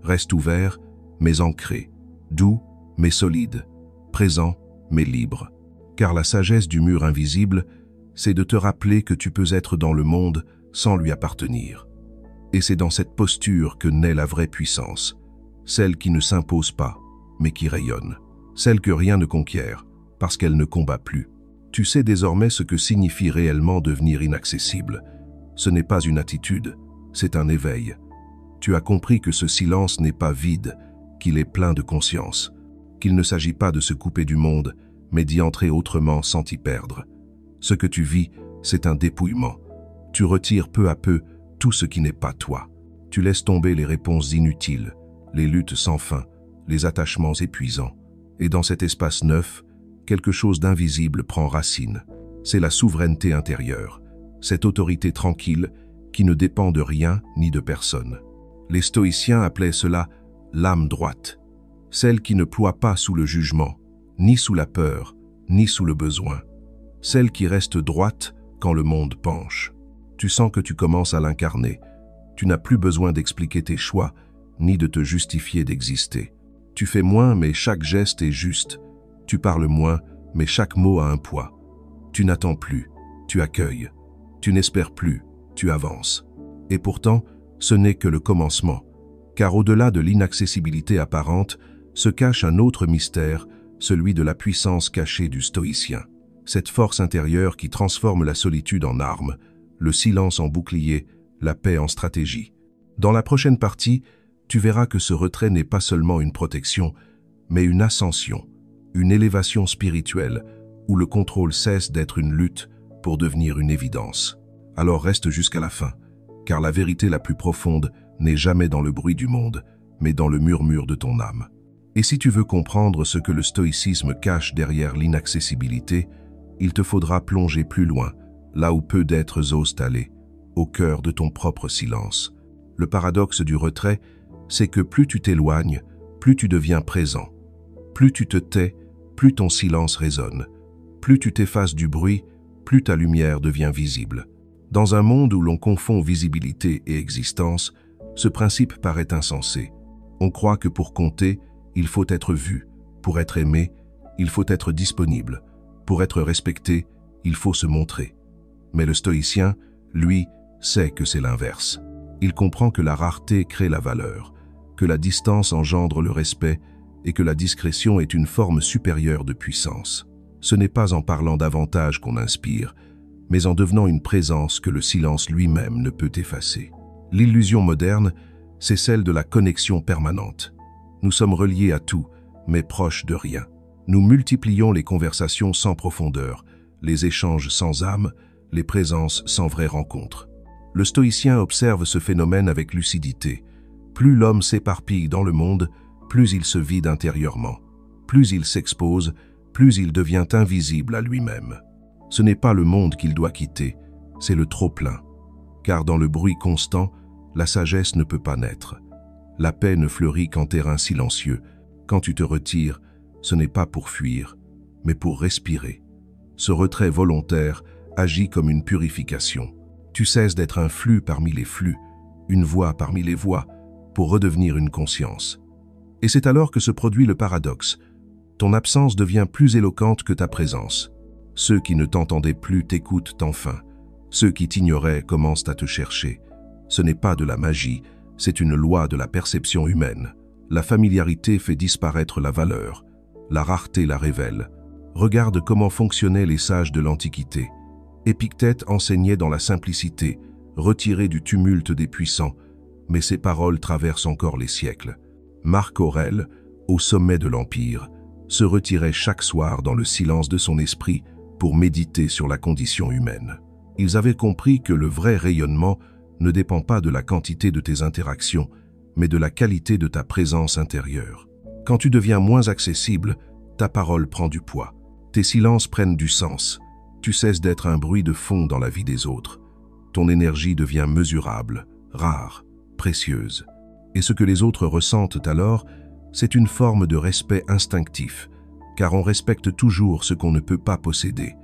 [SPEAKER 1] Reste ouvert, mais ancré, doux, mais solide, présent, mais libre. Car la sagesse du mur invisible, c'est de te rappeler que tu peux être dans le monde sans lui appartenir. Et c'est dans cette posture que naît la vraie puissance, celle qui ne s'impose pas, mais qui rayonne, celle que rien ne conquiert, parce qu'elle ne combat plus. Tu sais désormais ce que signifie réellement devenir inaccessible. Ce n'est pas une attitude, c'est un éveil. Tu as compris que ce silence n'est pas vide, qu'il est plein de conscience, qu'il ne s'agit pas de se couper du monde, mais d'y entrer autrement sans t'y perdre. Ce que tu vis, c'est un dépouillement. Tu retires peu à peu tout ce qui n'est pas toi. Tu laisses tomber les réponses inutiles, les luttes sans fin, les attachements épuisants. Et dans cet espace neuf, quelque chose d'invisible prend racine. C'est la souveraineté intérieure, cette autorité tranquille qui ne dépend de rien ni de personne. Les stoïciens appelaient cela l'âme droite, celle qui ne ploie pas sous le jugement, ni sous la peur, ni sous le besoin, celle qui reste droite quand le monde penche. Tu sens que tu commences à l'incarner. Tu n'as plus besoin d'expliquer tes choix, ni de te justifier d'exister. Tu fais moins, mais chaque geste est juste. Tu parles moins, mais chaque mot a un poids. Tu n'attends plus, tu accueilles. Tu n'espères plus, tu avances. Et pourtant, ce n'est que le commencement, car au-delà de l'inaccessibilité apparente, se cache un autre mystère, celui de la puissance cachée du stoïcien. Cette force intérieure qui transforme la solitude en arme, le silence en bouclier, la paix en stratégie. Dans la prochaine partie, tu verras que ce retrait n'est pas seulement une protection, mais une ascension, une élévation spirituelle, où le contrôle cesse d'être une lutte pour devenir une évidence. Alors reste jusqu'à la fin, car la vérité la plus profonde n'est jamais dans le bruit du monde, mais dans le murmure de ton âme. Et si tu veux comprendre ce que le stoïcisme cache derrière l'inaccessibilité, il te faudra plonger plus loin, là où peu d'êtres osent aller, au cœur de ton propre silence. Le paradoxe du retrait, c'est que plus tu t'éloignes, plus tu deviens présent. Plus tu te tais, plus ton silence résonne. Plus tu t'effaces du bruit, plus ta lumière devient visible. Dans un monde où l'on confond visibilité et existence, ce principe paraît insensé. On croit que pour compter, il faut être vu. Pour être aimé, il faut être disponible. Pour être respecté, il faut se montrer. Mais le stoïcien, lui, sait que c'est l'inverse. Il comprend que la rareté crée la valeur, que la distance engendre le respect et que la discrétion est une forme supérieure de puissance. Ce n'est pas en parlant davantage qu'on inspire, mais en devenant une présence que le silence lui-même ne peut effacer. L'illusion moderne, c'est celle de la connexion permanente. Nous sommes reliés à tout, mais proches de rien. Nous multiplions les conversations sans profondeur, les échanges sans âme, les présences sans vraie rencontre. Le stoïcien observe ce phénomène avec lucidité. Plus l'homme s'éparpille dans le monde, plus il se vide intérieurement. Plus il s'expose, plus il devient invisible à lui-même. Ce n'est pas le monde qu'il doit quitter, c'est le trop-plein. Car dans le bruit constant, la sagesse ne peut pas naître. La paix ne fleurit qu'en terrain silencieux. Quand tu te retires, ce n'est pas pour fuir, mais pour respirer. Ce retrait volontaire agit comme une purification. Tu cesses d'être un flux parmi les flux, une voix parmi les voix, pour redevenir une conscience. Et c'est alors que se produit le paradoxe. Ton absence devient plus éloquente que ta présence. Ceux qui ne t'entendaient plus t'écoutent enfin. Ceux qui t'ignoraient commencent à te chercher. Ce n'est pas de la magie, c'est une loi de la perception humaine. La familiarité fait disparaître la valeur. La rareté la révèle. Regarde comment fonctionnaient les sages de l'Antiquité. Épictète enseignait dans la simplicité, retiré du tumulte des puissants, mais ses paroles traversent encore les siècles. Marc Aurèle, au sommet de l'Empire, se retirait chaque soir dans le silence de son esprit pour méditer sur la condition humaine. Ils avaient compris que le vrai rayonnement ne dépend pas de la quantité de tes interactions, mais de la qualité de ta présence intérieure. Quand tu deviens moins accessible, ta parole prend du poids. Tes silences prennent du sens. Tu cesses d'être un bruit de fond dans la vie des autres. Ton énergie devient mesurable, rare, précieuse. Et ce que les autres ressentent alors, c'est une forme de respect instinctif, car on respecte toujours ce qu'on ne peut pas posséder.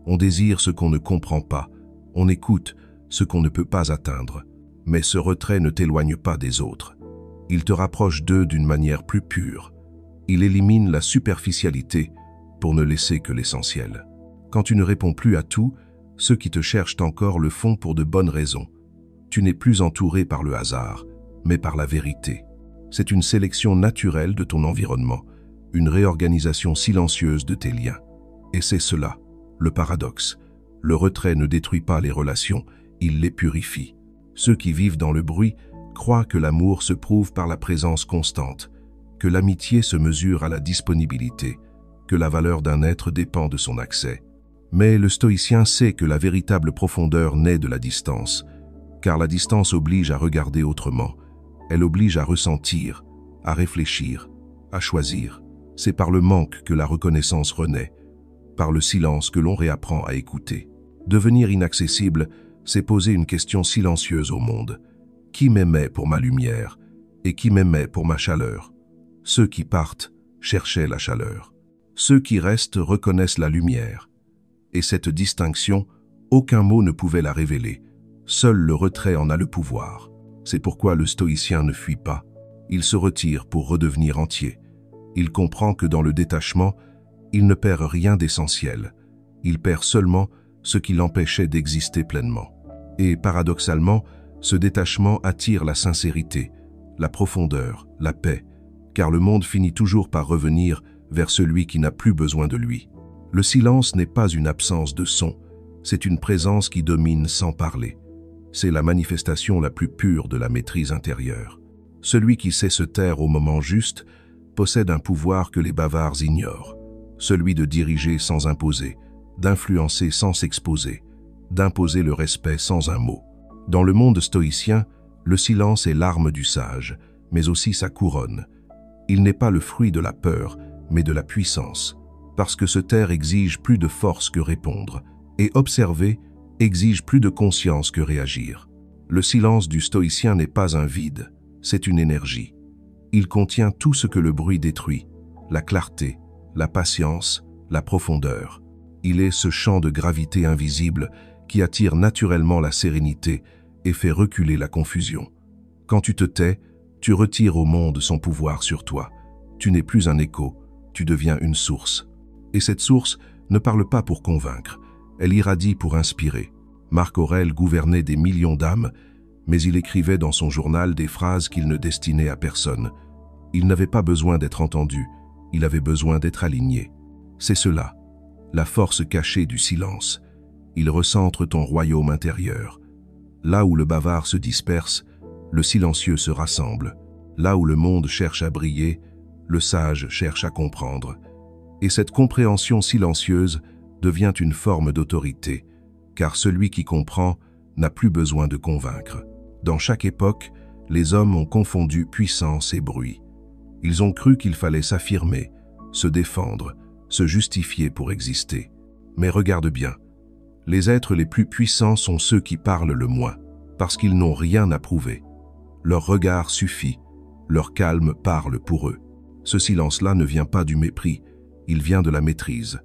[SPEAKER 1] On désire ce qu'on ne comprend pas. On écoute ce qu'on ne peut pas atteindre. Mais ce retrait ne t'éloigne pas des autres. Il te rapproche d'eux d'une manière plus pure. Il élimine la superficialité pour ne laisser que l'essentiel. Quand tu ne réponds plus à tout, ceux qui te cherchent encore le font pour de bonnes raisons. Tu n'es plus entouré par le hasard, mais par la vérité. C'est une sélection naturelle de ton environnement, une réorganisation silencieuse de tes liens. Et c'est cela, le paradoxe. Le retrait ne détruit pas les relations, il les purifie. Ceux qui vivent dans le bruit croient que l'amour se prouve par la présence constante, que l'amitié se mesure à la disponibilité, que la valeur d'un être dépend de son accès. Mais le stoïcien sait que la véritable profondeur naît de la distance, car la distance oblige à regarder autrement. Elle oblige à ressentir, à réfléchir, à choisir. C'est par le manque que la reconnaissance renaît, par le silence que l'on réapprend à écouter. Devenir inaccessible, c'est poser une question silencieuse au monde. Qui m'aimait pour ma lumière et qui m'aimait pour ma chaleur? Ceux qui partent cherchaient la chaleur. Ceux qui restent reconnaissent la lumière. Et cette distinction, aucun mot ne pouvait la révéler. Seul le retrait en a le pouvoir. C'est pourquoi le stoïcien ne fuit pas. Il se retire pour redevenir entier. Il comprend que dans le détachement, il ne perd rien d'essentiel. Il perd seulement ce qui l'empêchait d'exister pleinement. Et paradoxalement, ce détachement attire la sincérité, la profondeur, la paix, car le monde finit toujours par revenir vers celui qui n'a plus besoin de lui. Le silence n'est pas une absence de son, c'est une présence qui domine sans parler. C'est la manifestation la plus pure de la maîtrise intérieure. Celui qui sait se taire au moment juste possède un pouvoir que les bavards ignorent, celui de diriger sans imposer, d'influencer sans s'exposer, d'imposer le respect sans un mot. Dans le monde stoïcien, le silence est l'arme du sage, mais aussi sa couronne. Il n'est pas le fruit de la peur, mais de la puissance, parce que se taire exige plus de force que répondre, et observer exige plus de conscience que réagir. Le silence du stoïcien n'est pas un vide, c'est une énergie. Il contient tout ce que le bruit détruit, la clarté, la patience, la profondeur. Il est ce champ de gravité invisible qui attire naturellement la sérénité et fait reculer la confusion. Quand tu te tais, tu retires au monde son pouvoir sur toi. Tu n'es plus un écho, tu deviens une source. Et cette source ne parle pas pour convaincre, elle irradie pour inspirer. Marc Aurèle gouvernait des millions d'âmes, mais il écrivait dans son journal des phrases qu'il ne destinait à personne. Il n'avait pas besoin d'être entendu, il avait besoin d'être aligné. C'est cela, la force cachée du silence. Il recentre ton royaume intérieur. Là où le bavard se disperse, le silencieux se rassemble. Là où le monde cherche à briller, le sage cherche à comprendre. Et cette compréhension silencieuse devient une forme d'autorité, car celui qui comprend n'a plus besoin de convaincre. Dans chaque époque, les hommes ont confondu puissance et bruit. Ils ont cru qu'il fallait s'affirmer, se défendre, se justifier pour exister. Mais regarde bien, les êtres les plus puissants sont ceux qui parlent le moins, parce qu'ils n'ont rien à prouver. Leur regard suffit, leur calme parle pour eux. Ce silence-là ne vient pas du mépris, il vient de la maîtrise.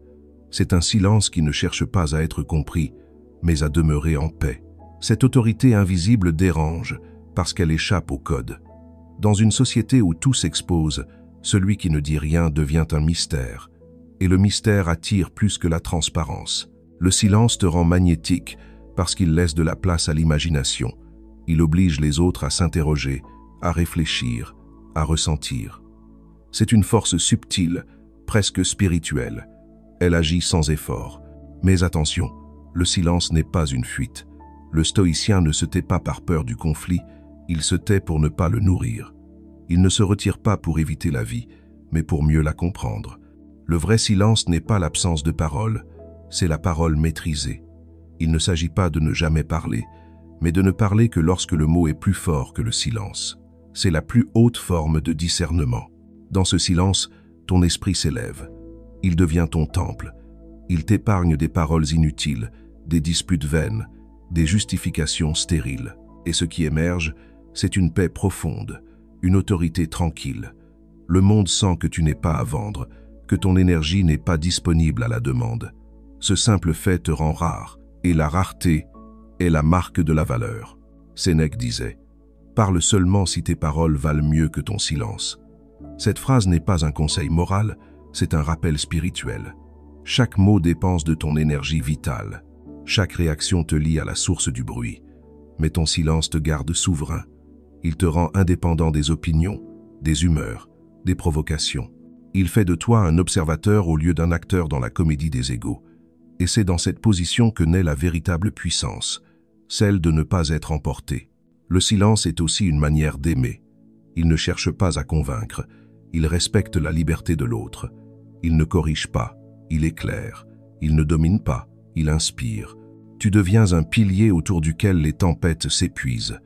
[SPEAKER 1] C'est un silence qui ne cherche pas à être compris, mais à demeurer en paix. Cette autorité invisible dérange, parce qu'elle échappe au code. Dans une société où tout s'expose, celui qui ne dit rien devient un mystère. Et le mystère attire plus que la transparence. Le silence te rend magnétique parce qu'il laisse de la place à l'imagination. Il oblige les autres à s'interroger, à réfléchir, à ressentir. C'est une force subtile, presque spirituelle. Elle agit sans effort. Mais attention, le silence n'est pas une fuite. Le stoïcien ne se tait pas par peur du conflit, il se tait pour ne pas le nourrir. Il ne se retire pas pour éviter la vie, mais pour mieux la comprendre. Le vrai silence n'est pas l'absence de parole, c'est la parole maîtrisée. Il ne s'agit pas de ne jamais parler, mais de ne parler que lorsque le mot est plus fort que le silence. C'est la plus haute forme de discernement. Dans ce silence, ton esprit s'élève. Il devient ton temple. Il t'épargne des paroles inutiles, des disputes vaines, des justifications stériles. Et ce qui émerge, c'est une paix profonde, une autorité tranquille. Le monde sent que tu n'es pas à vendre, que ton énergie n'est pas disponible à la demande. Ce simple fait te rend rare, et la rareté est la marque de la valeur. Sénèque disait « Parle seulement si tes paroles valent mieux que ton silence ». Cette phrase n'est pas un conseil moral, c'est un rappel spirituel. Chaque mot dépense de ton énergie vitale. Chaque réaction te lie à la source du bruit. Mais ton silence te garde souverain. Il te rend indépendant des opinions, des humeurs, des provocations. Il fait de toi un observateur au lieu d'un acteur dans la comédie des égos. Et c'est dans cette position que naît la véritable puissance, celle de ne pas être emporté. Le silence est aussi une manière d'aimer. Il ne cherche pas à convaincre, il respecte la liberté de l'autre. Il ne corrige pas, il éclaire. Il ne domine pas, il inspire. Tu deviens un pilier autour duquel les tempêtes s'épuisent.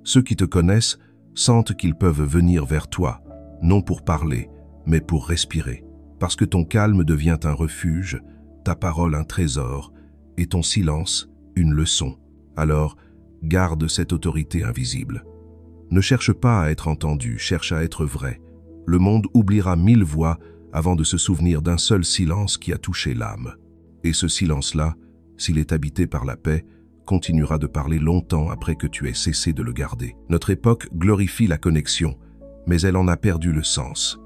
[SPEAKER 1] Ceux qui te connaissent sentent qu'ils peuvent venir vers toi, non pour parler, mais pour respirer. Parce que ton calme devient un refuge, ta parole un trésor, et ton silence une leçon. Alors, garde cette autorité invisible. Ne cherche pas à être entendu, cherche à être vrai. Le monde oubliera 1000 voix avant de se souvenir d'un seul silence qui a touché l'âme. Et ce silence-là, s'il est habité par la paix, continuera de parler longtemps après que tu aies cessé de le garder. Notre époque glorifie la connexion, mais elle en a perdu le sens.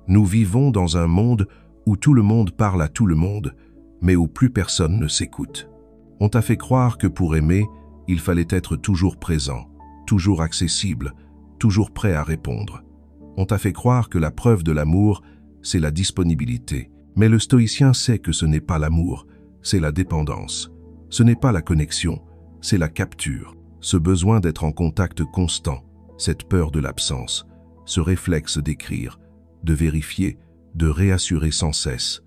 [SPEAKER 1] Nous vivons dans un monde où tout le monde parle à tout le monde, mais où plus personne ne s'écoute. On t'a fait croire que pour aimer, il fallait être toujours présent, toujours accessible, toujours prêt à répondre. On t'a fait croire que la preuve de l'amour, c'est la disponibilité. Mais le stoïcien sait que ce n'est pas l'amour, c'est la dépendance. Ce n'est pas la connexion, c'est la capture. Ce besoin d'être en contact constant, cette peur de l'absence, ce réflexe d'écrire, de vérifier, de réassurer sans cesse.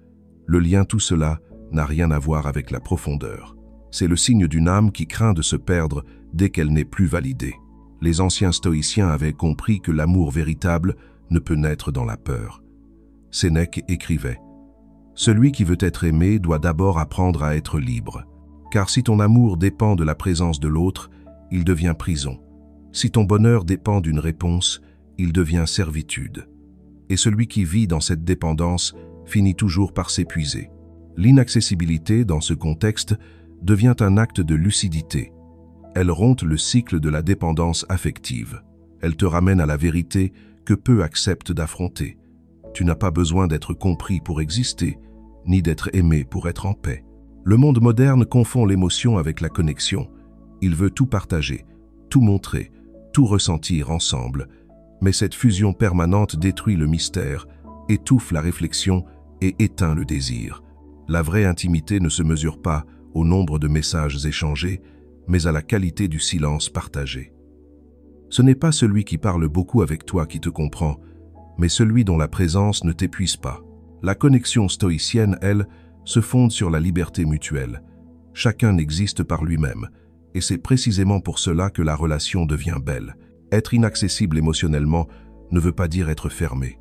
[SPEAKER 1] Le lien, tout cela, n'a rien à voir avec la profondeur. C'est le signe d'une âme qui craint de se perdre dès qu'elle n'est plus validée. Les anciens stoïciens avaient compris que l'amour véritable ne peut naître dans la peur. Sénèque écrivait « Celui qui veut être aimé doit d'abord apprendre à être libre. Car si ton amour dépend de la présence de l'autre, il devient prison. Si ton bonheur dépend d'une réponse, il devient servitude. Et celui qui vit dans cette dépendance finit toujours par s'épuiser. » L'inaccessibilité, dans ce contexte, devient un acte de lucidité. Elle rompt le cycle de la dépendance affective. Elle te ramène à la vérité que peu acceptent d'affronter. Tu n'as pas besoin d'être compris pour exister, ni d'être aimé pour être en paix. Le monde moderne confond l'émotion avec la connexion. Il veut tout partager, tout montrer, tout ressentir ensemble. Mais cette fusion permanente détruit le mystère, étouffe la réflexion et éteint le désir. La vraie intimité ne se mesure pas au nombre de messages échangés, mais à la qualité du silence partagé. Ce n'est pas celui qui parle beaucoup avec toi qui te comprend, mais celui dont la présence ne t'épuise pas. La connexion stoïcienne, elle, se fonde sur la liberté mutuelle. Chacun n'existe par lui-même, et c'est précisément pour cela que la relation devient belle. Être inaccessible émotionnellement ne veut pas dire être fermé.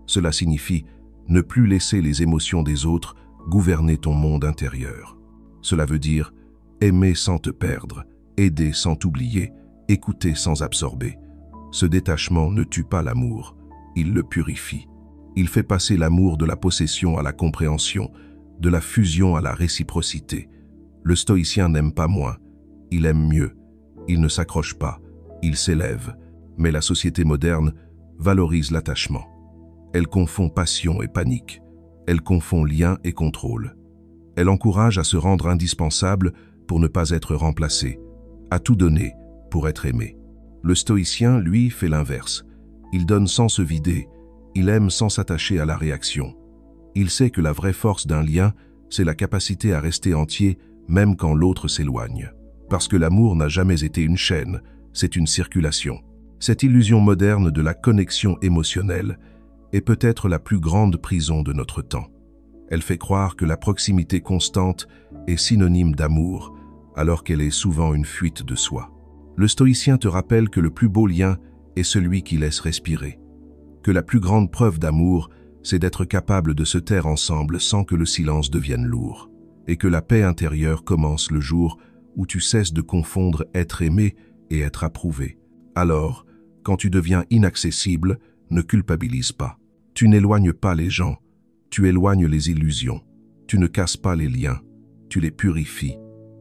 [SPEAKER 1] Cela signifie ne plus laisser les émotions des autres gouverner ton monde intérieur. Cela veut dire aimer sans te perdre, aider sans t'oublier, écouter sans absorber. Ce détachement ne tue pas l'amour, il le purifie. Il fait passer l'amour de la possession à la compréhension, de la fusion à la réciprocité. Le stoïcien n'aime pas moins, il aime mieux. Il ne s'accroche pas, il s'élève. Mais la société moderne valorise l'attachement. Elle confond passion et panique. Elle confond lien et contrôle. Elle encourage à se rendre indispensable pour ne pas être remplacé, à tout donner pour être aimé. Le stoïcien, lui, fait l'inverse. Il donne sans se vider, il aime sans s'attacher à la réaction. Il sait que la vraie force d'un lien, c'est la capacité à rester entier même quand l'autre s'éloigne. Parce que l'amour n'a jamais été une chaîne, c'est une circulation. Cette illusion moderne de la connexion émotionnelle est peut-être la plus grande prison de notre temps. Elle fait croire que la proximité constante est synonyme d'amour, alors qu'elle est souvent une fuite de soi. Le stoïcien te rappelle que le plus beau lien est celui qui laisse respirer, que la plus grande preuve d'amour, c'est d'être capable de se taire ensemble sans que le silence devienne lourd, et que la paix intérieure commence le jour où tu cesses de confondre être aimé et être approuvé. Alors, quand tu deviens inaccessible, ne culpabilise pas. Tu n'éloignes pas les gens, tu éloignes les illusions. Tu ne casses pas les liens, tu les purifies.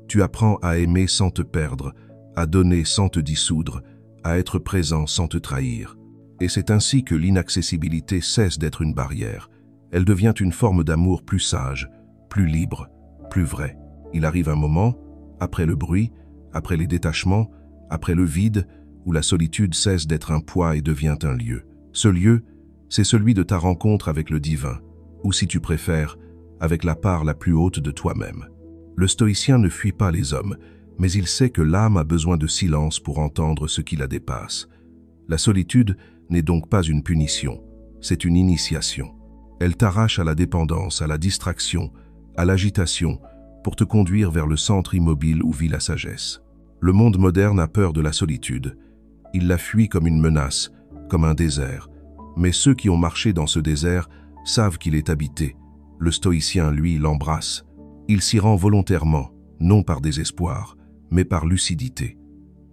[SPEAKER 1] Tu apprends à aimer sans te perdre, à donner sans te dissoudre, à être présent sans te trahir. Et c'est ainsi que l'inaccessibilité cesse d'être une barrière. Elle devient une forme d'amour plus sage, plus libre, plus vrai. Il arrive un moment, après le bruit, après les détachements, après le vide, où la solitude cesse d'être un poids et devient un lieu. Ce lieu, c'est celui de ta rencontre avec le divin, ou si tu préfères, avec la part la plus haute de toi-même. Le stoïcien ne fuit pas les hommes, mais il sait que l'âme a besoin de silence pour entendre ce qui la dépasse. La solitude n'est donc pas une punition, c'est une initiation. Elle t'arrache à la dépendance, à la distraction, à l'agitation, pour te conduire vers le centre immobile où vit la sagesse. Le monde moderne a peur de la solitude. Il la fuit comme une menace, comme un désert. Mais ceux qui ont marché dans ce désert savent qu'il est habité. Le stoïcien, lui, l'embrasse. Il s'y rend volontairement, non par désespoir, mais par lucidité.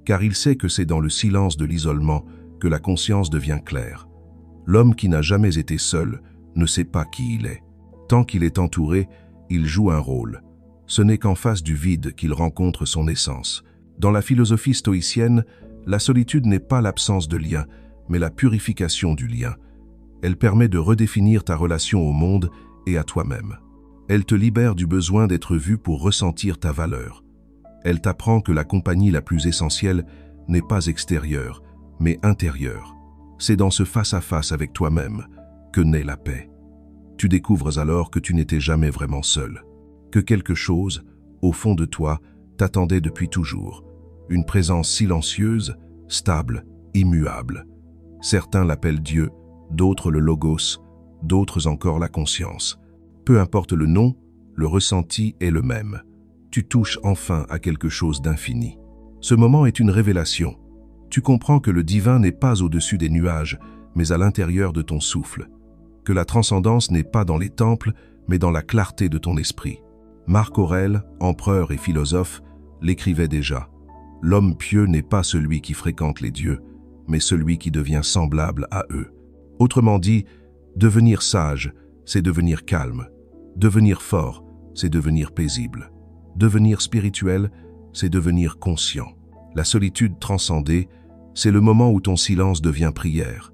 [SPEAKER 1] Car il sait que c'est dans le silence de l'isolement que la conscience devient claire. L'homme qui n'a jamais été seul ne sait pas qui il est. Tant qu'il est entouré, il joue un rôle. Ce n'est qu'en face du vide qu'il rencontre son essence. Dans la philosophie stoïcienne, la solitude n'est pas l'absence de lien, mais la purification du lien. Elle permet de redéfinir ta relation au monde et à toi-même. Elle te libère du besoin d'être vu pour ressentir ta valeur. Elle t'apprend que la compagnie la plus essentielle n'est pas extérieure, mais intérieure. C'est dans ce face-à-face avec toi-même que naît la paix. Tu découvres alors que tu n'étais jamais vraiment seul, que quelque chose, au fond de toi, t'attendait depuis toujours. Une présence silencieuse, stable, immuable. Certains l'appellent Dieu, d'autres le Logos, d'autres encore la conscience. Peu importe le nom, le ressenti est le même. Tu touches enfin à quelque chose d'infini. Ce moment est une révélation. Tu comprends que le divin n'est pas au-dessus des nuages, mais à l'intérieur de ton souffle. Que la transcendance n'est pas dans les temples, mais dans la clarté de ton esprit. Marc Aurèle, empereur et philosophe, l'écrivait déjà. L'homme pieux n'est pas celui qui fréquente les dieux, mais celui qui devient semblable à eux. Autrement dit, devenir sage, c'est devenir calme. Devenir fort, c'est devenir paisible. Devenir spirituel, c'est devenir conscient. La solitude transcendée, c'est le moment où ton silence devient prière.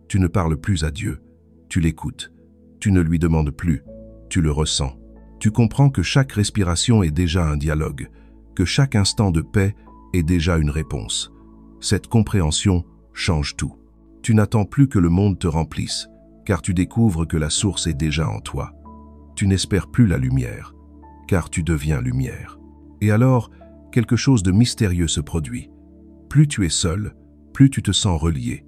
[SPEAKER 1] Tu ne parles plus à Dieu, tu l'écoutes. Tu ne lui demandes plus, tu le ressens. Tu comprends que chaque respiration est déjà un dialogue, que chaque instant de paix est déjà une réponse. Cette compréhension change tout. Tu n'attends plus que le monde te remplisse, car tu découvres que la source est déjà en toi. Tu n'espères plus la lumière, car tu deviens lumière. Et alors, quelque chose de mystérieux se produit. Plus tu es seul, plus tu te sens relié,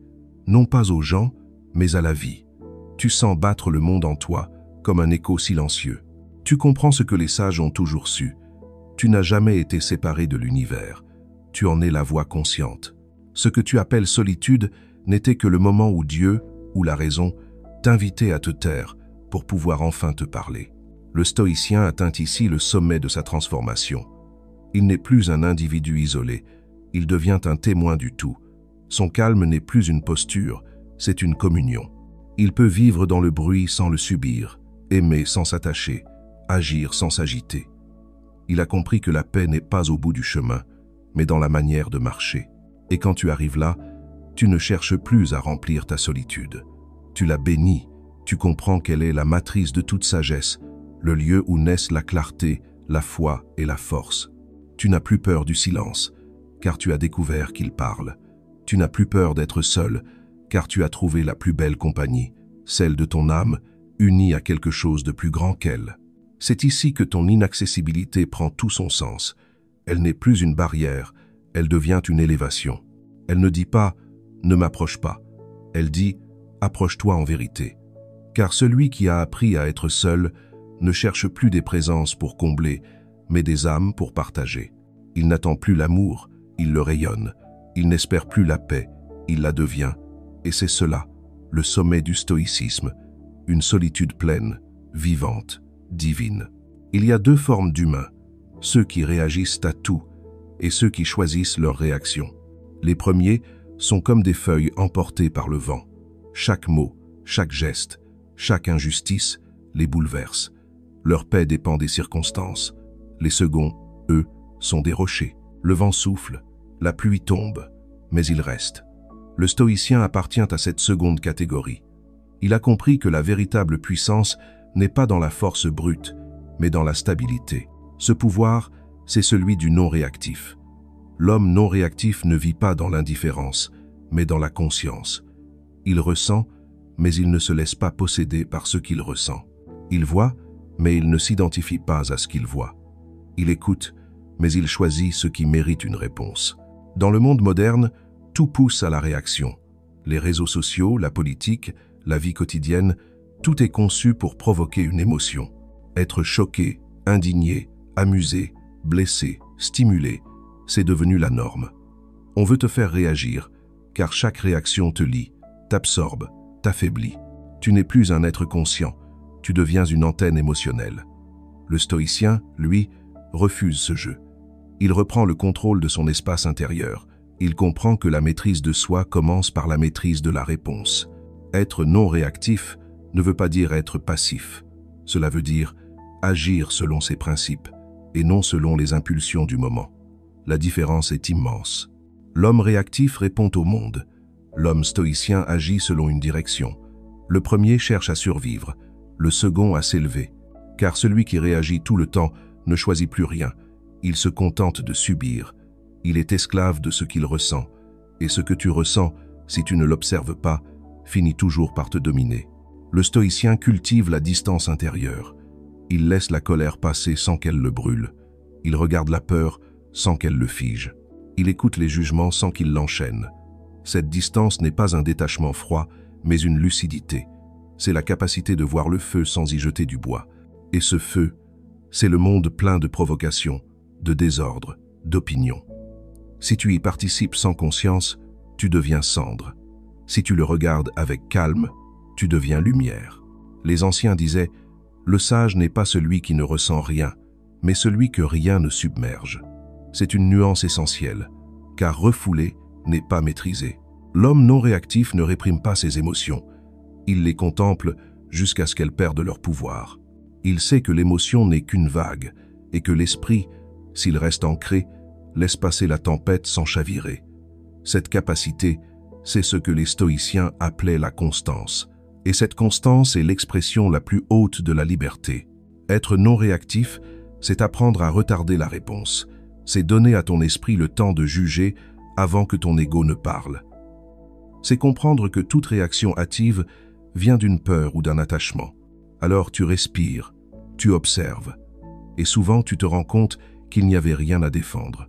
[SPEAKER 1] non pas aux gens, mais à la vie. Tu sens battre le monde en toi, comme un écho silencieux. Tu comprends ce que les sages ont toujours su. Tu n'as jamais été séparé de l'univers. Tu en es la voix consciente. Ce que tu appelles solitude n'était que le moment où Dieu, ou la raison, t'invitait à te taire pour pouvoir enfin te parler. Le stoïcien atteint ici le sommet de sa transformation. Il n'est plus un individu isolé, il devient un témoin du tout. Son calme n'est plus une posture, c'est une communion. Il peut vivre dans le bruit sans le subir, aimer sans s'attacher, agir sans s'agiter. Il a compris que la paix n'est pas au bout du chemin, mais dans la manière de marcher. Et quand tu arrives là, tu ne cherches plus à remplir ta solitude. Tu la bénis, tu comprends qu'elle est la matrice de toute sagesse, le lieu où naissent la clarté, la foi et la force. Tu n'as plus peur du silence, car tu as découvert qu'il parle. Tu n'as plus peur d'être seul, car tu as trouvé la plus belle compagnie, celle de ton âme, unie à quelque chose de plus grand qu'elle. C'est ici que ton inaccessibilité prend tout son sens. Elle n'est plus une barrière, elle devient une élévation. Elle ne dit pas « ne m'approche pas », elle dit « approche-toi en vérité ». Car celui qui a appris à être seul ne cherche plus des présences pour combler, mais des âmes pour partager. Il n'attend plus l'amour, il le rayonne. Il n'espère plus la paix, il la devient. Et c'est cela, le sommet du stoïcisme, une solitude pleine, vivante, divine. Il y a deux formes d'humains, ceux qui réagissent à tout et ceux qui choisissent leur réaction. Les premiers sont comme des feuilles emportées par le vent. Chaque mot, chaque geste, chaque injustice les bouleverse. Leur paix dépend des circonstances. Les seconds, eux, sont des rochers. Le vent souffle, la pluie tombe, mais ils restent. Le stoïcien appartient à cette seconde catégorie. Il a compris que la véritable puissance n'est pas dans la force brute, mais dans la stabilité. Ce pouvoir, c'est celui du non-réactif. L'homme non-réactif ne vit pas dans l'indifférence, mais dans la conscience. Il ressent, mais il ne se laisse pas posséder par ce qu'il ressent. Il voit, mais il ne s'identifie pas à ce qu'il voit. Il écoute, mais il choisit ce qui mérite une réponse. Dans le monde moderne, tout pousse à la réaction. Les réseaux sociaux, la politique, la vie quotidienne, tout est conçu pour provoquer une émotion. Être choqué, indigné, amusé, blessé, stimulé, c'est devenu la norme. On veut te faire réagir, car chaque réaction te lie, t'absorbe, t'affaiblit. Tu n'es plus un être conscient, tu deviens une antenne émotionnelle. Le stoïcien, lui, refuse ce jeu. Il reprend le contrôle de son espace intérieur. Il comprend que la maîtrise de soi commence par la maîtrise de la réponse. Être non réactif ne veut pas dire être passif. Cela veut dire agir selon ses principes et non selon les impulsions du moment. La différence est immense. L'homme réactif répond au monde. L'homme stoïcien agit selon une direction. Le premier cherche à survivre, le second à s'élever. Car celui qui réagit tout le temps ne choisit plus rien. Il se contente de subir. Il est esclave de ce qu'il ressent. Et ce que tu ressens, si tu ne l'observes pas, finit toujours par te dominer. Le stoïcien cultive la distance intérieure. Il laisse la colère passer sans qu'elle le brûle. Il regarde la peur sans qu'elle le fige. Il écoute les jugements sans qu'ils l'enchaînent. Cette distance n'est pas un détachement froid, mais une lucidité. C'est la capacité de voir le feu sans y jeter du bois. Et ce feu, c'est le monde plein de provocations, de désordre, d'opinions. Si tu y participes sans conscience, tu deviens cendre. Si tu le regardes avec calme, tu deviens lumière. Les anciens disaient, le sage n'est pas celui qui ne ressent rien, mais celui que rien ne submerge. C'est une nuance essentielle, car refouler n'est pas maîtriser. L'homme non réactif ne réprime pas ses émotions. Il les contemple jusqu'à ce qu'elles perdent leur pouvoir. Il sait que l'émotion n'est qu'une vague et que l'esprit, s'il reste ancré, laisse passer la tempête sans chavirer. Cette capacité, c'est ce que les stoïciens appelaient la constance. Et cette constance est l'expression la plus haute de la liberté. Être non réactif, c'est apprendre à retarder la réponse. C'est donner à ton esprit le temps de juger avant que ton ego ne parle. C'est comprendre que toute réaction hâtive vient d'une peur ou d'un attachement. Alors tu respires, tu observes, et souvent tu te rends compte qu'il n'y avait rien à défendre.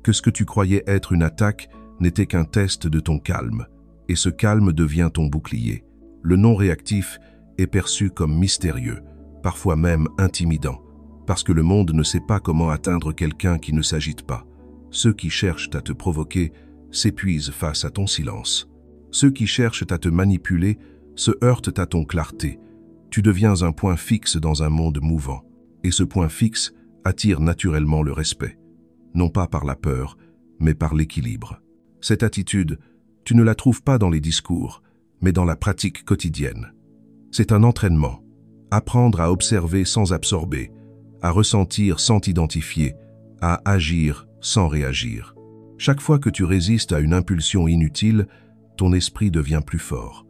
[SPEAKER 1] Que ce que tu croyais être une attaque n'était qu'un test de ton calme, et ce calme devient ton bouclier. Le non-réactif est perçu comme mystérieux, parfois même intimidant, parce que le monde ne sait pas comment atteindre quelqu'un qui ne s'agite pas. Ceux qui cherchent à te provoquer s'épuisent face à ton silence. Ceux qui cherchent à te manipuler se heurtent à ton clarté. Tu deviens un point fixe dans un monde mouvant, et ce point fixe attire naturellement le respect, non pas par la peur, mais par l'équilibre. Cette attitude, tu ne la trouves pas dans les discours, mais dans la pratique quotidienne. C'est un entraînement. Apprendre à observer sans absorber, à ressentir sans t'identifier, à agir sans réagir. Chaque fois que tu résistes à une impulsion inutile, ton esprit devient plus fort.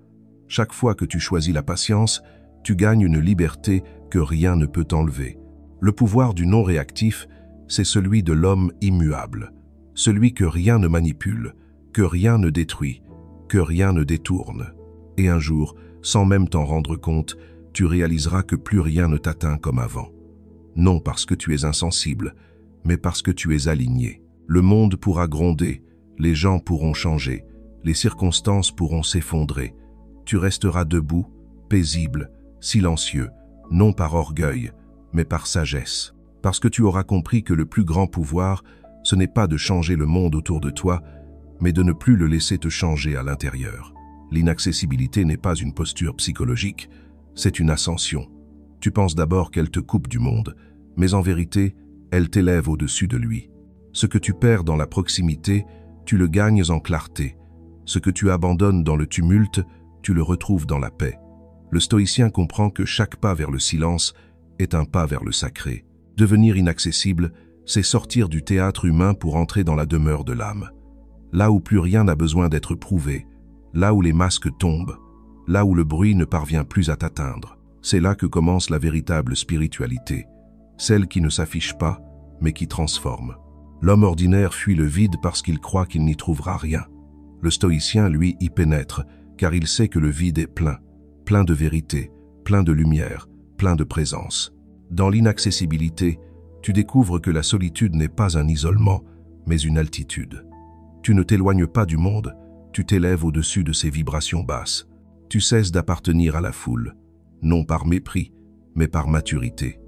[SPEAKER 1] Chaque fois que tu choisis la patience, tu gagnes une liberté que rien ne peut t'enlever. Le pouvoir du non-réactif, c'est celui de l'homme immuable, celui que rien ne manipule, que rien ne détruit, que rien ne détourne. Et un jour, sans même t'en rendre compte, tu réaliseras que plus rien ne t'atteint comme avant. Non parce que tu es insensible, mais parce que tu es aligné. Le monde pourra gronder, les gens pourront changer, les circonstances pourront s'effondrer. Tu resteras debout, paisible, silencieux, non par orgueil, mais par sagesse. Parce que tu auras compris que le plus grand pouvoir, ce n'est pas de changer le monde autour de toi, mais de ne plus le laisser te changer à l'intérieur. L'inaccessibilité n'est pas une posture psychologique, c'est une ascension. Tu penses d'abord qu'elle te coupe du monde, mais en vérité, elle t'élève au-dessus de lui. Ce que tu perds dans la proximité, tu le gagnes en clarté. Ce que tu abandonnes dans le tumulte, tu le retrouves dans la paix. Le stoïcien comprend que chaque pas vers le silence est un pas vers le sacré. Devenir inaccessible, c'est sortir du théâtre humain pour entrer dans la demeure de l'âme. Là où plus rien n'a besoin d'être prouvé, là où les masques tombent, là où le bruit ne parvient plus à t'atteindre. C'est là que commence la véritable spiritualité, celle qui ne s'affiche pas, mais qui transforme. L'homme ordinaire fuit le vide parce qu'il croit qu'il n'y trouvera rien. Le stoïcien, lui, y pénètre, car il sait que le vide est plein, plein de vérité, plein de lumière, plein de présence. Dans l'inaccessibilité, tu découvres que la solitude n'est pas un isolement, mais une altitude. Tu ne t'éloignes pas du monde, tu t'élèves au-dessus de ses vibrations basses. Tu cesses d'appartenir à la foule, non par mépris, mais par maturité.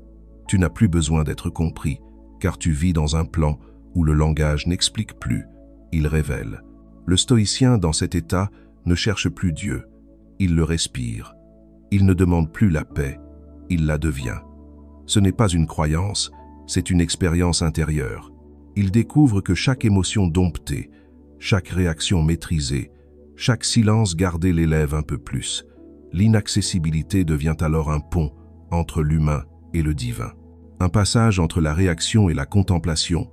[SPEAKER 1] Tu n'as plus besoin d'être compris, car tu vis dans un plan où le langage n'explique plus, il révèle. Le stoïcien, dans cet état, ne cherche plus Dieu, il le respire. Il ne demande plus la paix, il la devient. Ce n'est pas une croyance, c'est une expérience intérieure. Il découvre que chaque émotion domptée, chaque réaction maîtrisée, chaque silence gardé l'élève un peu plus. L'inaccessibilité devient alors un pont entre l'humain et le divin. Un passage entre la réaction et la contemplation,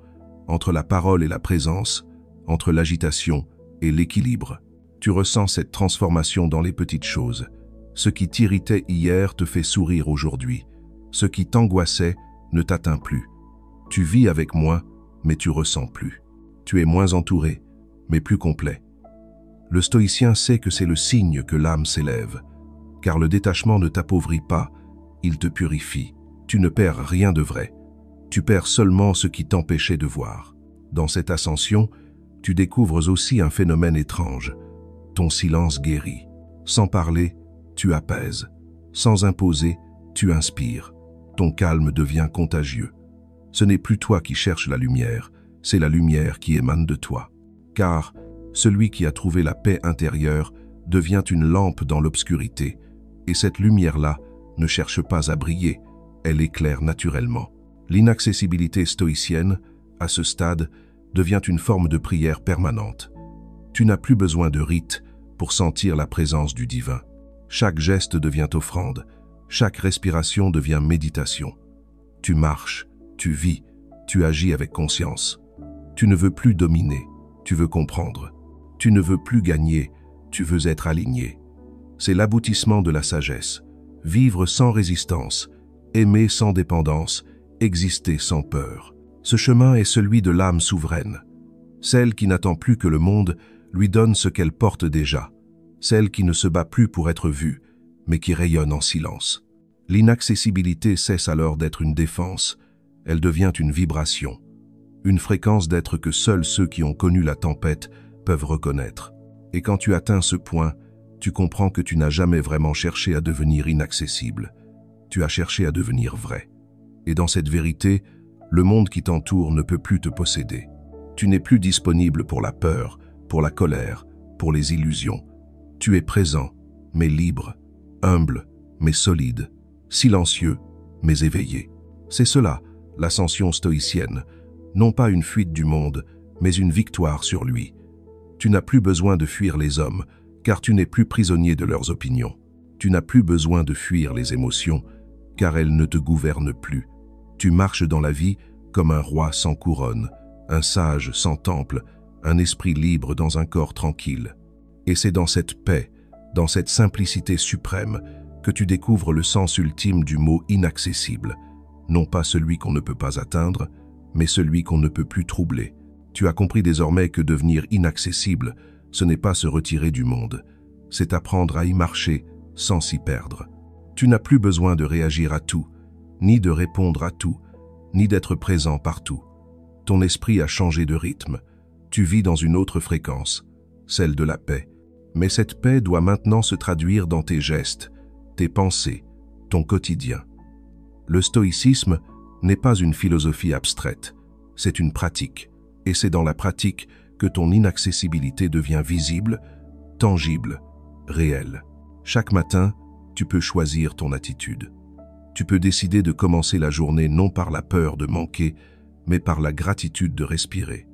[SPEAKER 1] entre la parole et la présence, entre l'agitation et l'équilibre. Tu ressens cette transformation dans les petites choses. Ce qui t'irritait hier te fait sourire aujourd'hui. Ce qui t'angoissait ne t'atteint plus. Tu vis avec moins, mais tu ressens plus. Tu es moins entouré, mais plus complet. Le stoïcien sait que c'est le signe que l'âme s'élève, car le détachement ne t'appauvrit pas, il te purifie. Tu ne perds rien de vrai. Tu perds seulement ce qui t'empêchait de voir. Dans cette ascension, tu découvres aussi un phénomène étrange. Ton silence guérit. Sans parler, tu apaises. Sans imposer, tu inspires. Ton calme devient contagieux. Ce n'est plus toi qui cherches la lumière, c'est la lumière qui émane de toi. Car Celui qui a trouvé la paix intérieure devient une lampe dans l'obscurité, et cette lumière-là ne cherche pas à briller, elle éclaire naturellement. L'inaccessibilité stoïcienne, à ce stade, devient une forme de prière permanente. Tu n'as plus besoin de rite pour sentir la présence du divin. Chaque geste devient offrande, chaque respiration devient méditation. Tu marches, tu vis, tu agis avec conscience. Tu ne veux plus dominer, tu veux comprendre. Tu ne veux plus gagner, tu veux être aligné. C'est l'aboutissement de la sagesse. Vivre sans résistance, aimer sans dépendance, exister sans peur. Ce chemin est celui de l'âme souveraine. Celle qui n'attend plus que le monde lui donne ce qu'elle porte déjà. Celle qui ne se bat plus pour être vue, mais qui rayonne en silence. L'inaccessibilité cesse alors d'être une défense. Elle devient une vibration. Une fréquence d'être que seuls ceux qui ont connu la tempête peuvent reconnaître. Et quand tu atteins ce point, tu comprends que tu n'as jamais vraiment cherché à devenir inaccessible. Tu as cherché à devenir vrai. Et dans cette vérité, le monde qui t'entoure ne peut plus te posséder. Tu n'es plus disponible pour la peur, pour la colère, pour les illusions. Tu es présent, mais libre, humble, mais solide, silencieux, mais éveillé. C'est cela, l'ascension stoïcienne, non pas une fuite du monde, mais une victoire sur lui. Tu n'as plus besoin de fuir les hommes, car tu n'es plus prisonnier de leurs opinions. Tu n'as plus besoin de fuir les émotions, car elles ne te gouvernent plus. Tu marches dans la vie comme un roi sans couronne, un sage sans temple, un esprit libre dans un corps tranquille. Et c'est dans cette paix, dans cette simplicité suprême, que tu découvres le sens ultime du mot inaccessible, non pas celui qu'on ne peut pas atteindre, mais celui qu'on ne peut plus troubler. Tu as compris désormais que devenir inaccessible, ce n'est pas se retirer du monde, c'est apprendre à y marcher sans s'y perdre. Tu n'as plus besoin de réagir à tout, ni de répondre à tout, ni d'être présent partout. Ton esprit a changé de rythme. Tu vis dans une autre fréquence, celle de la paix. Mais cette paix doit maintenant se traduire dans tes gestes, tes pensées, ton quotidien. Le stoïcisme n'est pas une philosophie abstraite, c'est une pratique. Et c'est dans la pratique que ton inaccessibilité devient visible, tangible, réelle. Chaque matin, tu peux choisir ton attitude. Tu peux décider de commencer la journée non par la peur de manquer, mais par la gratitude de respirer.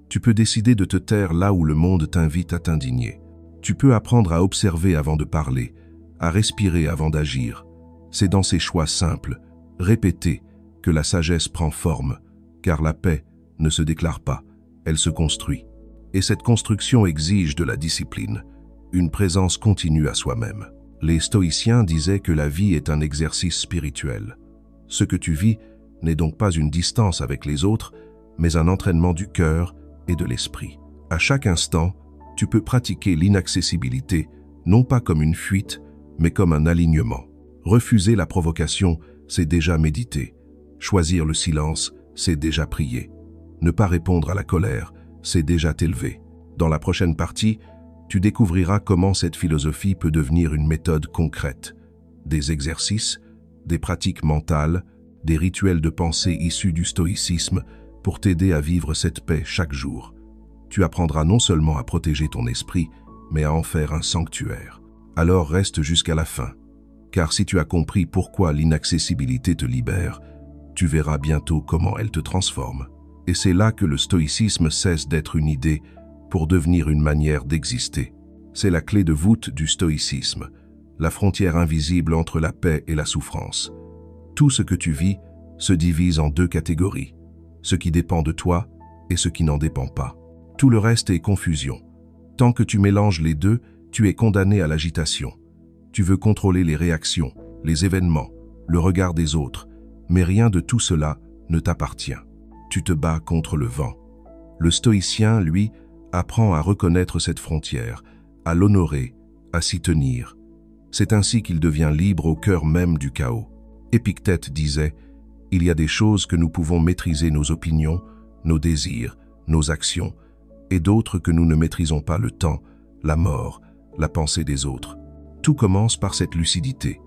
[SPEAKER 1] Tu peux décider de te taire là où le monde t'invite à t'indigner. Tu peux apprendre à observer avant de parler, à respirer avant d'agir. C'est dans ces choix simples, répétés, que la sagesse prend forme, car la paix ne se déclare pas, elle se construit. Et cette construction exige de la discipline, une présence continue à soi-même. Les stoïciens disaient que la vie est un exercice spirituel. Ce que tu vis n'est donc pas une distance avec les autres, mais un entraînement du cœur et de l'esprit. À chaque instant, tu peux pratiquer l'inaccessibilité, non pas comme une fuite, mais comme un alignement. Refuser la provocation, c'est déjà méditer. Choisir le silence, c'est déjà prier. Ne pas répondre à la colère, c'est déjà t'élever. Dans la prochaine partie, tu découvriras comment cette philosophie peut devenir une méthode concrète. Des exercices, des pratiques mentales, des rituels de pensée issus du stoïcisme pour t'aider à vivre cette paix chaque jour. Tu apprendras non seulement à protéger ton esprit, mais à en faire un sanctuaire. Alors reste jusqu'à la fin, car si tu as compris pourquoi l'inaccessibilité te libère, tu verras bientôt comment elle te transforme. Et c'est là que le stoïcisme cesse d'être une idée pour devenir une manière d'exister. C'est la clé de voûte du stoïcisme, la frontière invisible entre la paix et la souffrance. Tout ce que tu vis se divise en deux catégories, ce qui dépend de toi et ce qui n'en dépend pas. Tout le reste est confusion. Tant que tu mélanges les deux, tu es condamné à l'agitation. Tu veux contrôler les réactions, les événements, le regard des autres, mais rien de tout cela ne t'appartient. Tu te bats contre le vent. Le stoïcien, lui, apprend à reconnaître cette frontière, à l'honorer, à s'y tenir. C'est ainsi qu'il devient libre au cœur même du chaos. Épictète disait « Il y a des choses que nous pouvons maîtriser, nos opinions, nos désirs, nos actions, et d'autres que nous ne maîtrisons pas, le temps, la mort, la pensée des autres. Tout commence par cette lucidité.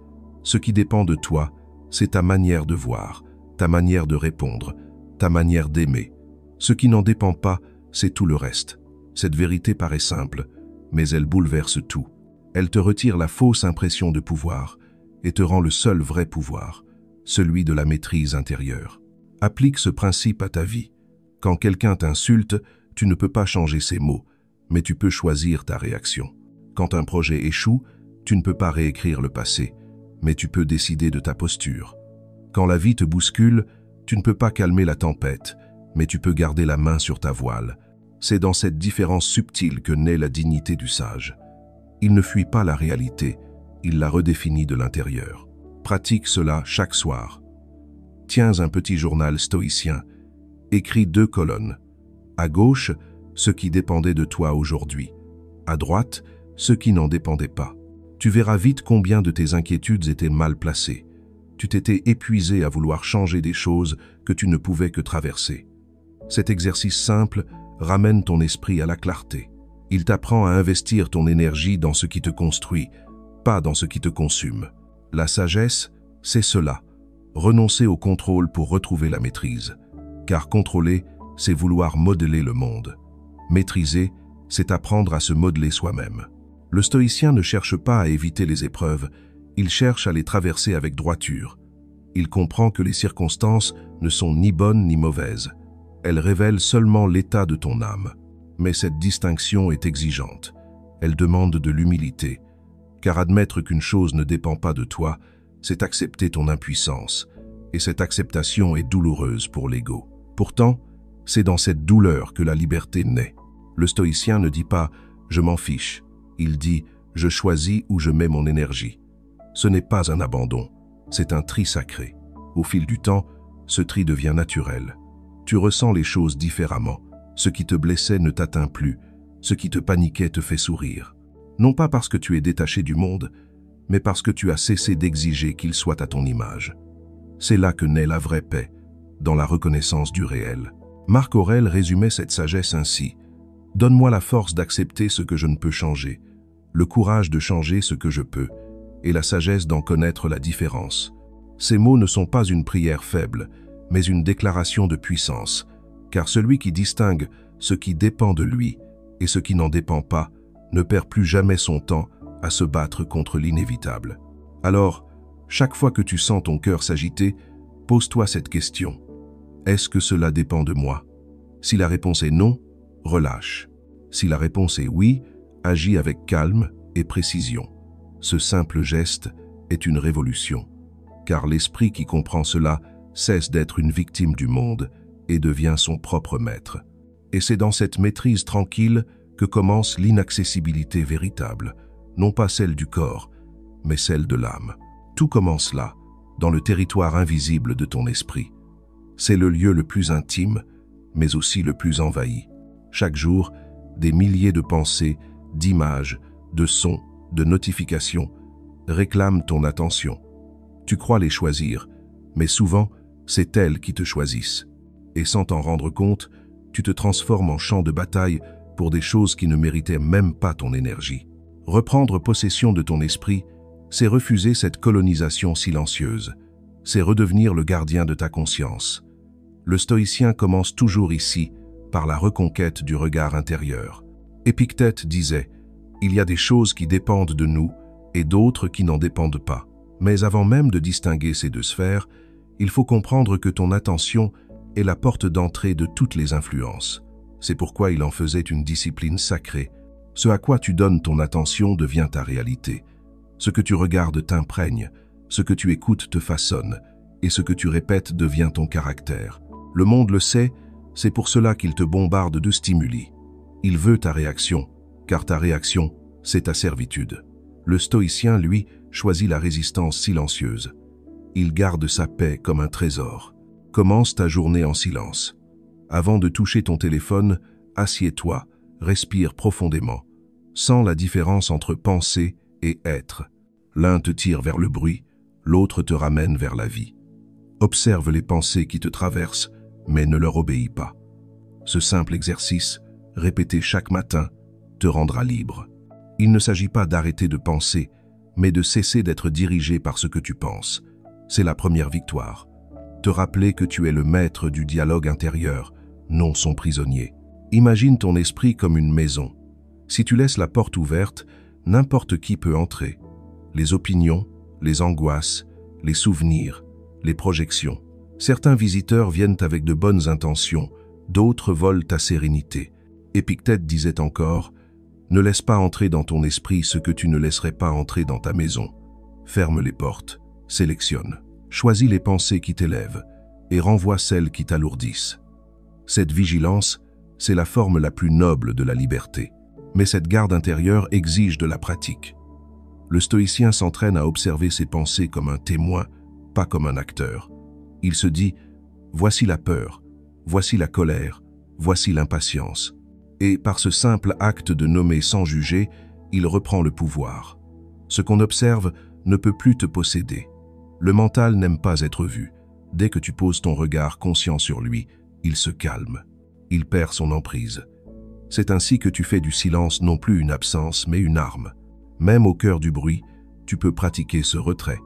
[SPEAKER 1] Ce qui dépend de toi, c'est ta manière de voir, ta manière de répondre, ta manière d'aimer. Ce qui n'en dépend pas, c'est tout le reste. Cette vérité paraît simple, mais elle bouleverse tout. Elle te retire la fausse impression de pouvoir et te rend le seul vrai pouvoir, celui de la maîtrise intérieure. Applique ce principe à ta vie. Quand quelqu'un t'insulte, tu ne peux pas changer ses mots, mais tu peux choisir ta réaction. Quand un projet échoue, tu ne peux pas réécrire le passé, mais tu peux décider de ta posture. Quand la vie te bouscule, tu ne peux pas calmer la tempête, mais tu peux garder la main sur ta voile. C'est dans cette différence subtile que naît la dignité du sage. Il ne fuit pas la réalité, il la redéfinit de l'intérieur. Pratique cela chaque soir. Tiens un petit journal stoïcien. Écris 2 colonnes. À gauche, ce qui dépendait de toi aujourd'hui. À droite, ce qui n'en dépendait pas. Tu verras vite combien de tes inquiétudes étaient mal placées. Tu t'étais épuisé à vouloir changer des choses que tu ne pouvais que traverser. Cet exercice simple ramène ton esprit à la clarté. Il t'apprend à investir ton énergie dans ce qui te construit, pas dans ce qui te consume. La sagesse, c'est cela. Renoncer au contrôle pour retrouver la maîtrise. Car contrôler, c'est vouloir modeler le monde. Maîtriser, c'est apprendre à se modeler soi-même. Le stoïcien ne cherche pas à éviter les épreuves, il cherche à les traverser avec droiture. Il comprend que les circonstances ne sont ni bonnes ni mauvaises. Elles révèlent seulement l'état de ton âme. Mais cette distinction est exigeante. Elle demande de l'humilité. Car admettre qu'une chose ne dépend pas de toi, c'est accepter ton impuissance. Et cette acceptation est douloureuse pour l'ego. Pourtant, c'est dans cette douleur que la liberté naît. Le stoïcien ne dit pas « je m'en fiche », il dit « je choisis où je mets mon énergie ». Ce n'est pas un abandon, c'est un tri sacré. Au fil du temps, ce tri devient naturel. Tu ressens les choses différemment. Ce qui te blessait ne t'atteint plus, ce qui te paniquait te fait sourire. Non pas parce que tu es détaché du monde, mais parce que tu as cessé d'exiger qu'il soit à ton image. C'est là que naît la vraie paix, dans la reconnaissance du réel. Marc Aurèle résumait cette sagesse ainsi. « Donne-moi la force d'accepter ce que je ne peux changer, le courage de changer ce que je peux, et la sagesse d'en connaître la différence. » Ces mots ne sont pas une prière faible, mais une déclaration de puissance, car celui qui distingue ce qui dépend de lui et ce qui n'en dépend pas ne perd plus jamais son temps à se battre contre l'inévitable. Alors, chaque fois que tu sens ton cœur s'agiter, pose-toi cette question. Est-ce que cela dépend de moi? Si la réponse est non, relâche. Si la réponse est oui, agis avec calme et précision. Ce simple geste est une révolution, car l'esprit qui comprend cela cesse d'être une victime du monde et devient son propre maître. Et c'est dans cette maîtrise tranquille que commence l'inaccessibilité véritable, non pas celle du corps, mais celle de l'âme. Tout commence là, dans le territoire invisible de ton esprit. C'est le lieu le plus intime, mais aussi le plus envahi. Chaque jour, des milliers de pensées, d'images, de sons, de notifications réclament ton attention. Tu crois les choisir, mais souvent, c'est elles qui te choisissent. Et sans t'en rendre compte, tu te transformes en champ de bataille pour des choses qui ne méritaient même pas ton énergie. Reprendre possession de ton esprit, c'est refuser cette colonisation silencieuse. C'est redevenir le gardien de ta conscience. Le stoïcien commence toujours ici, par la reconquête du regard intérieur. Épictète disait « Il y a des choses qui dépendent de nous et d'autres qui n'en dépendent pas. Mais avant même de distinguer ces deux sphères, il faut comprendre que ton attention est la porte d'entrée de toutes les influences. C'est pourquoi il en faisait une discipline sacrée. Ce à quoi tu donnes ton attention devient ta réalité. Ce que tu regardes t'imprègne, ce que tu écoutes te façonne, et ce que tu répètes devient ton caractère. Le monde le sait, c'est pour cela qu'il te bombarde de stimuli. Il veut ta réaction, car ta réaction, c'est ta servitude. Le stoïcien, lui, choisit la résistance silencieuse. Il garde sa paix comme un trésor. Commence ta journée en silence. Avant de toucher ton téléphone, assieds-toi, respire profondément. Sens la différence entre penser et être. L'un te tire vers le bruit, l'autre te ramène vers la vie. Observe les pensées qui te traversent, mais ne leur obéis pas. Ce simple exercice, répété chaque matin, te rendra libre. Il ne s'agit pas d'arrêter de penser, mais de cesser d'être dirigé par ce que tu penses. C'est la première victoire. Te rappeler que tu es le maître du dialogue intérieur, non son prisonnier. Imagine ton esprit comme une maison. Si tu laisses la porte ouverte, n'importe qui peut entrer. Les opinions, les angoisses, les souvenirs, les projections. Certains visiteurs viennent avec de bonnes intentions, d'autres volent ta sérénité. Épictète disait encore, « Ne laisse pas entrer dans ton esprit ce que tu ne laisserais pas entrer dans ta maison. Ferme les portes, sélectionne. Choisis les pensées qui t'élèvent et renvoie celles qui t'alourdissent. » Cette vigilance, c'est la forme la plus noble de la liberté. Mais cette garde intérieure exige de la pratique. Le stoïcien s'entraîne à observer ses pensées comme un témoin, pas comme un acteur. Il se dit « Voici la peur, voici la colère, voici l'impatience. » Et par ce simple acte de nommer sans juger, il reprend le pouvoir. Ce qu'on observe ne peut plus te posséder. Le mental n'aime pas être vu. Dès que tu poses ton regard conscient sur lui, il se calme. Il perd son emprise. C'est ainsi que tu fais du silence non plus une absence, mais une arme. Même au cœur du bruit, tu peux pratiquer ce retrait.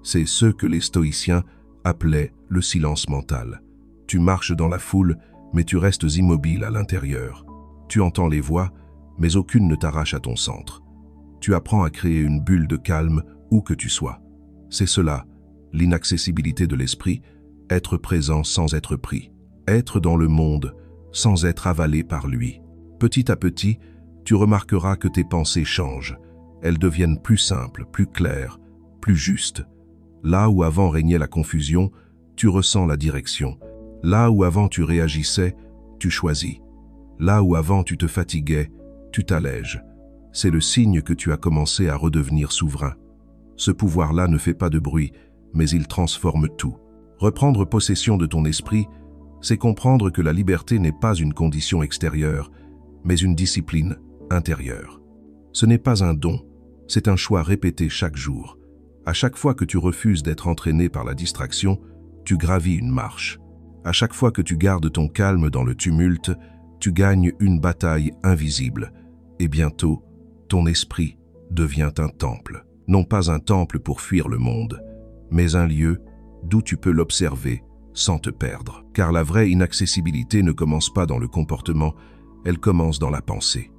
[SPEAKER 1] C'est ce que les stoïciens appelaient le silence mental. Tu marches dans la foule, mais tu restes immobile à l'intérieur. Tu entends les voix, mais aucune ne t'arrache à ton centre. Tu apprends à créer une bulle de calme où que tu sois. C'est cela, l'inaccessibilité de l'esprit, être présent sans être pris. Être dans le monde sans être avalé par lui. Petit à petit, tu remarqueras que tes pensées changent. Elles deviennent plus simples, plus claires, plus justes. Là où avant régnait la confusion, tu ressens la direction. Là où avant tu réagissais, tu choisis. Là où avant tu te fatiguais, tu t'allèges. C'est le signe que tu as commencé à redevenir souverain. Ce pouvoir-là ne fait pas de bruit, mais il transforme tout. Reprendre possession de ton esprit, c'est comprendre que la liberté n'est pas une condition extérieure, mais une discipline intérieure. Ce n'est pas un don, c'est un choix répété chaque jour. À chaque fois que tu refuses d'être entraîné par la distraction, tu gravis une marche. À chaque fois que tu gardes ton calme dans le tumulte, tu gagnes une bataille invisible. Et bientôt, ton esprit devient un temple. Non pas un temple pour fuir le monde, mais un lieu d'où tu peux l'observer sans te perdre. Car la vraie inaccessibilité ne commence pas dans le comportement, elle commence dans la pensée.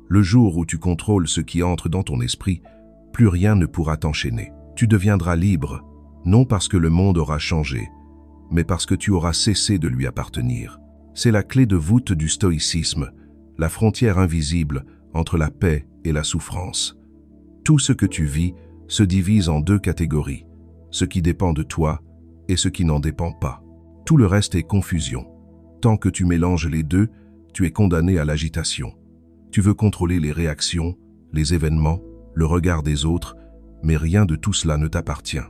[SPEAKER 1] Le jour où tu contrôles ce qui entre dans ton esprit, plus rien ne pourra t'enchaîner. Tu deviendras libre, non parce que le monde aura changé, mais parce que tu auras cessé de lui appartenir. C'est la clé de voûte du stoïcisme, la frontière invisible entre la paix et la souffrance. Tout ce que tu vis se divise en deux catégories, ce qui dépend de toi et ce qui n'en dépend pas. Tout le reste est confusion. Tant que tu mélanges les deux, tu es condamné à l'agitation. Tu veux contrôler les réactions, les événements, le regard des autres, mais rien de tout cela ne t'appartient.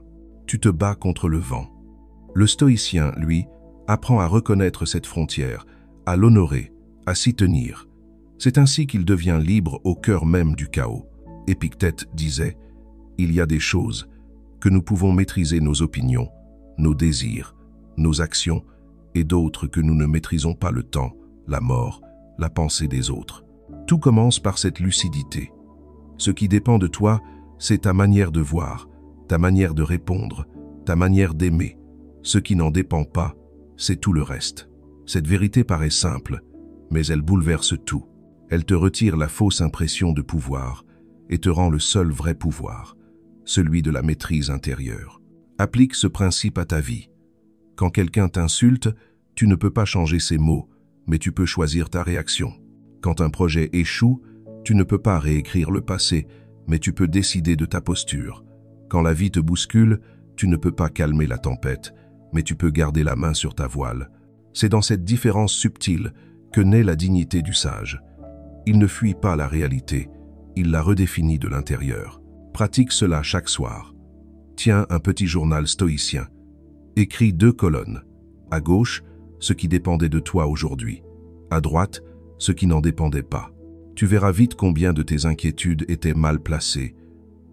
[SPEAKER 1] Tu te bats contre le vent. Le stoïcien, lui, apprend à reconnaître cette frontière, à l'honorer, à s'y tenir. C'est ainsi qu'il devient libre au cœur même du chaos. Épictète disait « Il y a des choses que nous pouvons maîtriser nos opinions, nos désirs, nos actions, et d'autres que nous ne maîtrisons pas le temps, la mort, la pensée des autres. Tout commence par cette lucidité. Ce qui dépend de toi, c'est ta manière de voir, ta manière de répondre, ta manière d'aimer. Ce qui n'en dépend pas, c'est tout le reste. Cette vérité paraît simple, mais elle bouleverse tout. Elle te retire la fausse impression de pouvoir et te rend le seul vrai pouvoir, celui de la maîtrise intérieure. Applique ce principe à ta vie. Quand quelqu'un t'insulte, tu ne peux pas changer ses mots, mais tu peux choisir ta réaction. Quand un projet échoue, tu ne peux pas réécrire le passé, mais tu peux décider de ta posture. Quand la vie te bouscule, tu ne peux pas calmer la tempête, mais tu peux garder la main sur ta voile. C'est dans cette différence subtile que naît la dignité du sage. Il ne fuit pas la réalité, il la redéfinit de l'intérieur. Pratique cela chaque soir. Tiens un petit journal stoïcien. Écris 2 colonnes. À gauche, ce qui dépendait de toi aujourd'hui. À droite, ce qui n'en dépendait pas. Tu verras vite combien de tes inquiétudes étaient mal placées.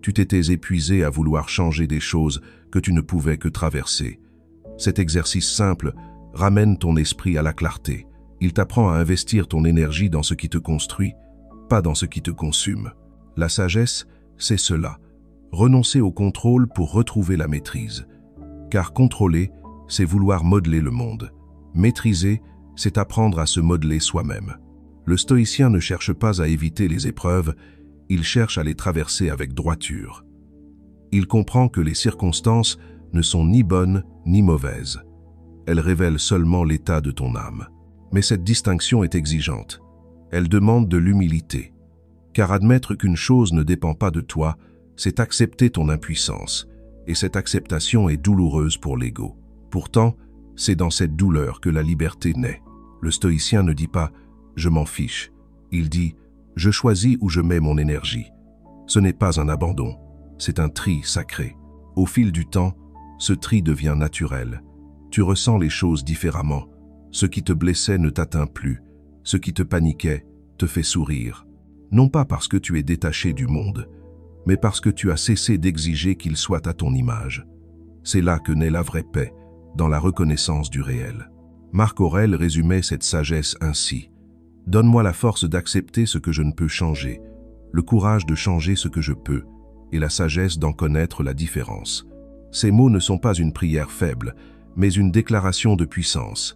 [SPEAKER 1] Tu t'étais épuisé à vouloir changer des choses que tu ne pouvais que traverser. Cet exercice simple ramène ton esprit à la clarté. Il t'apprend à investir ton énergie dans ce qui te construit, pas dans ce qui te consume. La sagesse, c'est cela. Renoncer au contrôle pour retrouver la maîtrise. Car contrôler, c'est vouloir modeler le monde. Maîtriser, c'est apprendre à se modeler soi-même. Le stoïcien ne cherche pas à éviter les épreuves, il cherche à les traverser avec droiture. Il comprend que les circonstances ne sont ni bonnes ni mauvaises. Elles révèlent seulement l'état de ton âme. Mais cette distinction est exigeante. Elle demande de l'humilité. Car admettre qu'une chose ne dépend pas de toi, c'est accepter ton impuissance. Et cette acceptation est douloureuse pour l'ego. Pourtant, c'est dans cette douleur que la liberté naît. Le stoïcien ne dit pas « je m'en fiche ». Il dit « je choisis où je mets mon énergie ». Ce n'est pas un abandon, c'est un tri sacré. Au fil du temps, ce tri devient naturel. Tu ressens les choses différemment. Ce qui te blessait ne t'atteint plus. Ce qui te paniquait te fait sourire. Non pas parce que tu es détaché du monde, mais parce que tu as cessé d'exiger qu'il soit à ton image. C'est là que naît la vraie paix, dans la reconnaissance du réel. Marc Aurèle résumait cette sagesse ainsi. « Donne-moi la force d'accepter ce que je ne peux changer, le courage de changer ce que je peux, et la sagesse d'en connaître la différence. » Ces mots ne sont pas une prière faible, mais une déclaration de puissance.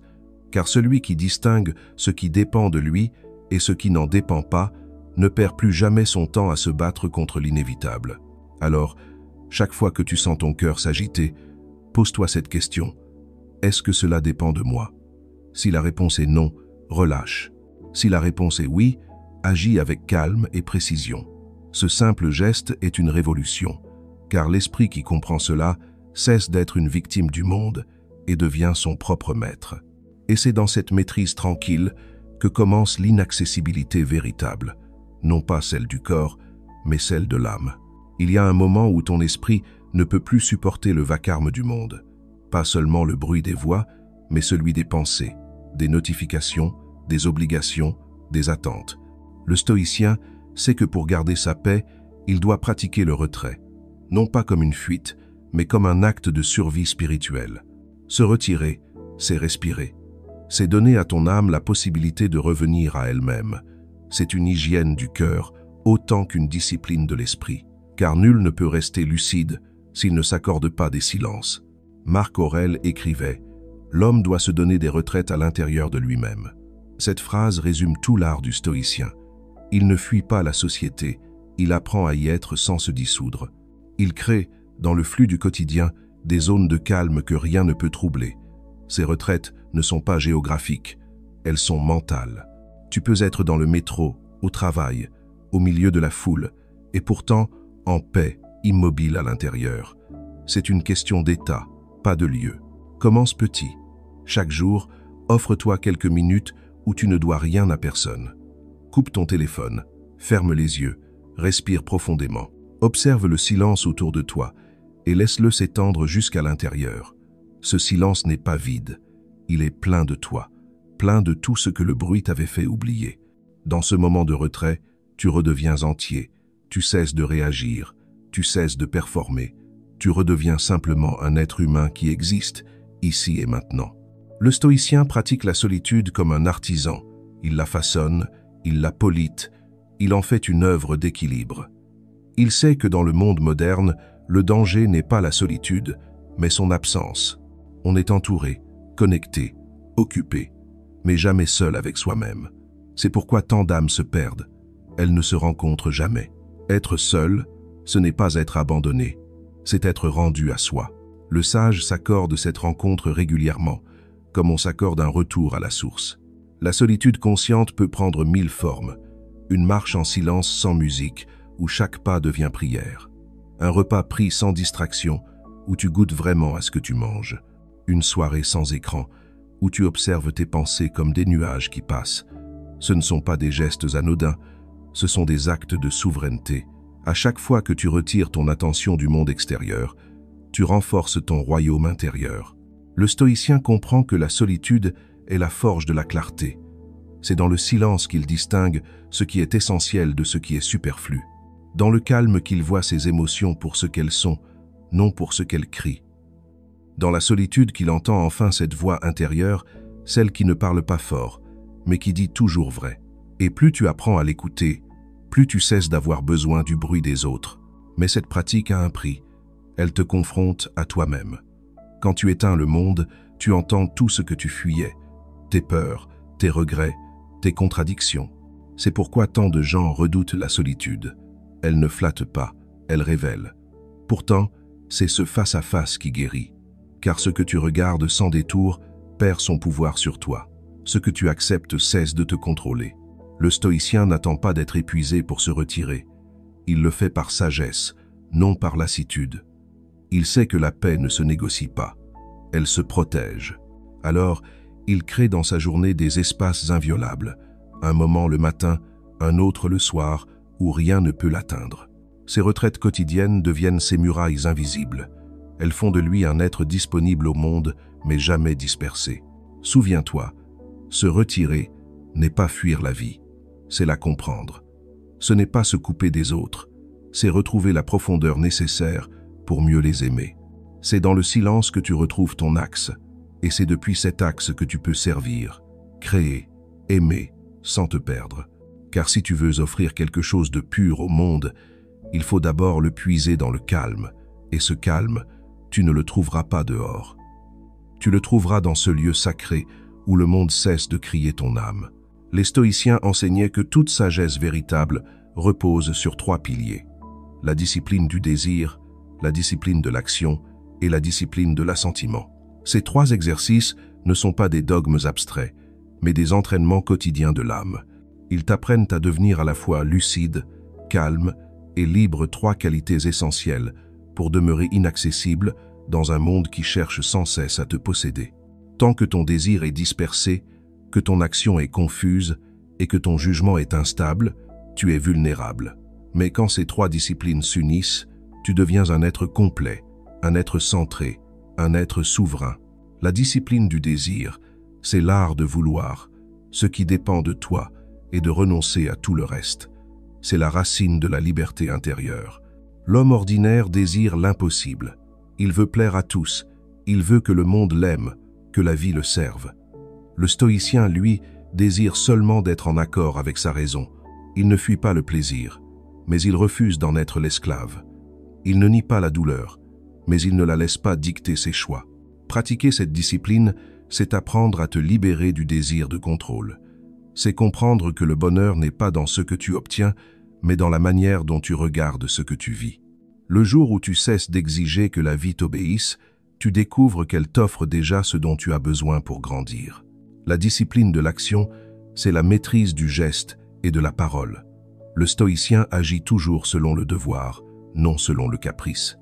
[SPEAKER 1] Car celui qui distingue ce qui dépend de lui et ce qui n'en dépend pas ne perd plus jamais son temps à se battre contre l'inévitable. Alors, chaque fois que tu sens ton cœur s'agiter, pose-toi cette question. Est-ce que cela dépend de moi? Si la réponse est non, relâche. Si la réponse est oui, agis avec calme et précision. Ce simple geste est une révolution, car l'esprit qui comprend cela cesse d'être une victime du monde et devient son propre maître. Et c'est dans cette maîtrise tranquille que commence l'inaccessibilité véritable, non pas celle du corps, mais celle de l'âme. Il y a un moment où ton esprit ne peut plus supporter le vacarme du monde, pas seulement le bruit des voix, mais celui des pensées, des notifications, des obligations, des attentes. Le stoïcien sait que pour garder sa paix, il doit pratiquer le retrait, non pas comme une fuite, mais comme un acte de survie spirituelle. Se retirer, c'est respirer. C'est donner à ton âme la possibilité de revenir à elle-même. C'est une hygiène du cœur autant qu'une discipline de l'esprit, car nul ne peut rester lucide s'il ne s'accorde pas des silences. Marc Aurèle écrivait « L'homme doit se donner des retraites à l'intérieur de lui-même ». Cette phrase résume tout l'art du stoïcien. Il ne fuit pas la société, il apprend à y être sans se dissoudre. Il crée, dans le flux du quotidien, des zones de calme que rien ne peut troubler. Ces retraites ne sont pas géographiques, elles sont mentales. Tu peux être dans le métro, au travail, au milieu de la foule, et pourtant en paix, immobile à l'intérieur. C'est une question d'état, pas de lieu. Commence petit. Chaque jour, offre-toi quelques minutes où tu ne dois rien à personne. Coupe ton téléphone, ferme les yeux, respire profondément. Observe le silence autour de toi et laisse-le s'étendre jusqu'à l'intérieur. Ce silence n'est pas vide, il est plein de toi, plein de tout ce que le bruit t'avait fait oublier. Dans ce moment de retrait, tu redeviens entier, tu cesses de réagir, tu cesses de performer, tu redeviens simplement un être humain qui existe, ici et maintenant. Le stoïcien pratique la solitude comme un artisan. Il la façonne, il la polite, il en fait une œuvre d'équilibre. Il sait que dans le monde moderne, le danger n'est pas la solitude, mais son absence. On est entouré, connecté, occupé, mais jamais seul avec soi-même. C'est pourquoi tant d'âmes se perdent. Elles ne se rencontrent jamais. Être seul, ce n'est pas être abandonné, c'est être rendu à soi. Le sage s'accorde cette rencontre régulièrement, comme on s'accorde un retour à la source. La solitude consciente peut prendre 1000 formes. Une marche en silence sans musique, où chaque pas devient prière. Un repas pris sans distraction, où tu goûtes vraiment à ce que tu manges. Une soirée sans écran, où tu observes tes pensées comme des nuages qui passent. Ce ne sont pas des gestes anodins, ce sont des actes de souveraineté. À chaque fois que tu retires ton attention du monde extérieur, tu renforces ton royaume intérieur. Le stoïcien comprend que la solitude est la forge de la clarté. C'est dans le silence qu'il distingue ce qui est essentiel de ce qui est superflu. Dans le calme qu'il voit ses émotions pour ce qu'elles sont, non pour ce qu'elles crient. Dans la solitude qu'il entend enfin cette voix intérieure, celle qui ne parle pas fort, mais qui dit toujours vrai. Et plus tu apprends à l'écouter, plus tu cesses d'avoir besoin du bruit des autres. Mais cette pratique a un prix. Elle te confronte à toi-même. Quand tu éteins le monde, tu entends tout ce que tu fuyais. Tes peurs, tes regrets, tes contradictions. C'est pourquoi tant de gens redoutent la solitude. Elle ne flatte pas, elle révèle. Pourtant, c'est ce face-à-face qui guérit. Car ce que tu regardes sans détour perd son pouvoir sur toi. Ce que tu acceptes cesse de te contrôler. Le stoïcien n'attend pas d'être épuisé pour se retirer. Il le fait par sagesse, non par lassitude. Il sait que la paix ne se négocie pas. Elle se protège. Alors, il crée dans sa journée des espaces inviolables. Un moment le matin, un autre le soir, où rien ne peut l'atteindre. Ses retraites quotidiennes deviennent ses murailles invisibles. Elles font de lui un être disponible au monde, mais jamais dispersé. Souviens-toi, se retirer n'est pas fuir la vie, c'est la comprendre. Ce n'est pas se couper des autres, c'est retrouver la profondeur nécessaire pour mieux les aimer. C'est dans le silence que tu retrouves ton axe, et c'est depuis cet axe que tu peux servir, créer, aimer, sans te perdre. Car si tu veux offrir quelque chose de pur au monde, il faut d'abord le puiser dans le calme, et ce calme, tu ne le trouveras pas dehors. Tu le trouveras dans ce lieu sacré où le monde cesse de crier ton âme. Les stoïciens enseignaient que toute sagesse véritable repose sur 3 piliers. La discipline du désir, la discipline de l'action et la discipline de l'assentiment. Ces 3 exercices ne sont pas des dogmes abstraits, mais des entraînements quotidiens de l'âme. Ils t'apprennent à devenir à la fois lucide, calme et libre, 3 qualités essentielles pour demeurer inaccessible dans un monde qui cherche sans cesse à te posséder. Tant que ton désir est dispersé, que ton action est confuse et que ton jugement est instable, tu es vulnérable. Mais quand ces 3 disciplines s'unissent, tu deviens un être complet, un être centré, un être souverain. La discipline du désir, c'est l'art de vouloir, ce qui dépend de toi, et de renoncer à tout le reste. C'est la racine de la liberté intérieure. L'homme ordinaire désire l'impossible. Il veut plaire à tous, il veut que le monde l'aime, que la vie le serve. Le stoïcien, lui, désire seulement d'être en accord avec sa raison. Il ne fuit pas le plaisir, mais il refuse d'en être l'esclave. Il ne nie pas la douleur, mais il ne la laisse pas dicter ses choix. Pratiquer cette discipline, c'est apprendre à te libérer du désir de contrôle. C'est comprendre que le bonheur n'est pas dans ce que tu obtiens, mais dans la manière dont tu regardes ce que tu vis. Le jour où tu cesses d'exiger que la vie t'obéisse, tu découvres qu'elle t'offre déjà ce dont tu as besoin pour grandir. La discipline de l'action, c'est la maîtrise du geste et de la parole. Le stoïcien agit toujours selon le devoir, non selon le caprice.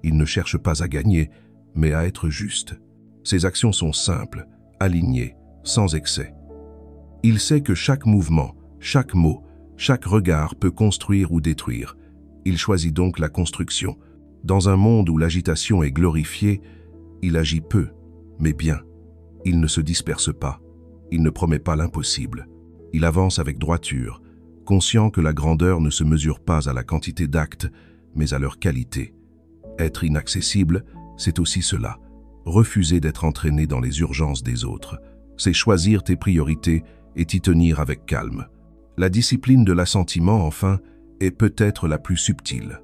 [SPEAKER 1] Il ne cherche pas à gagner, mais à être juste. Ses actions sont simples, alignées, sans excès. Il sait que chaque mouvement, chaque mot, chaque regard peut construire ou détruire. Il choisit donc la construction. Dans un monde où l'agitation est glorifiée, il agit peu, mais bien. Il ne se disperse pas. Il ne promet pas l'impossible. Il avance avec droiture, conscient que la grandeur ne se mesure pas à la quantité d'actes, mais à leur qualité. Être inaccessible, c'est aussi cela. Refuser d'être entraîné dans les urgences des autres. C'est choisir tes priorités et t'y tenir avec calme. La discipline de l'assentiment, enfin, est peut-être la plus subtile.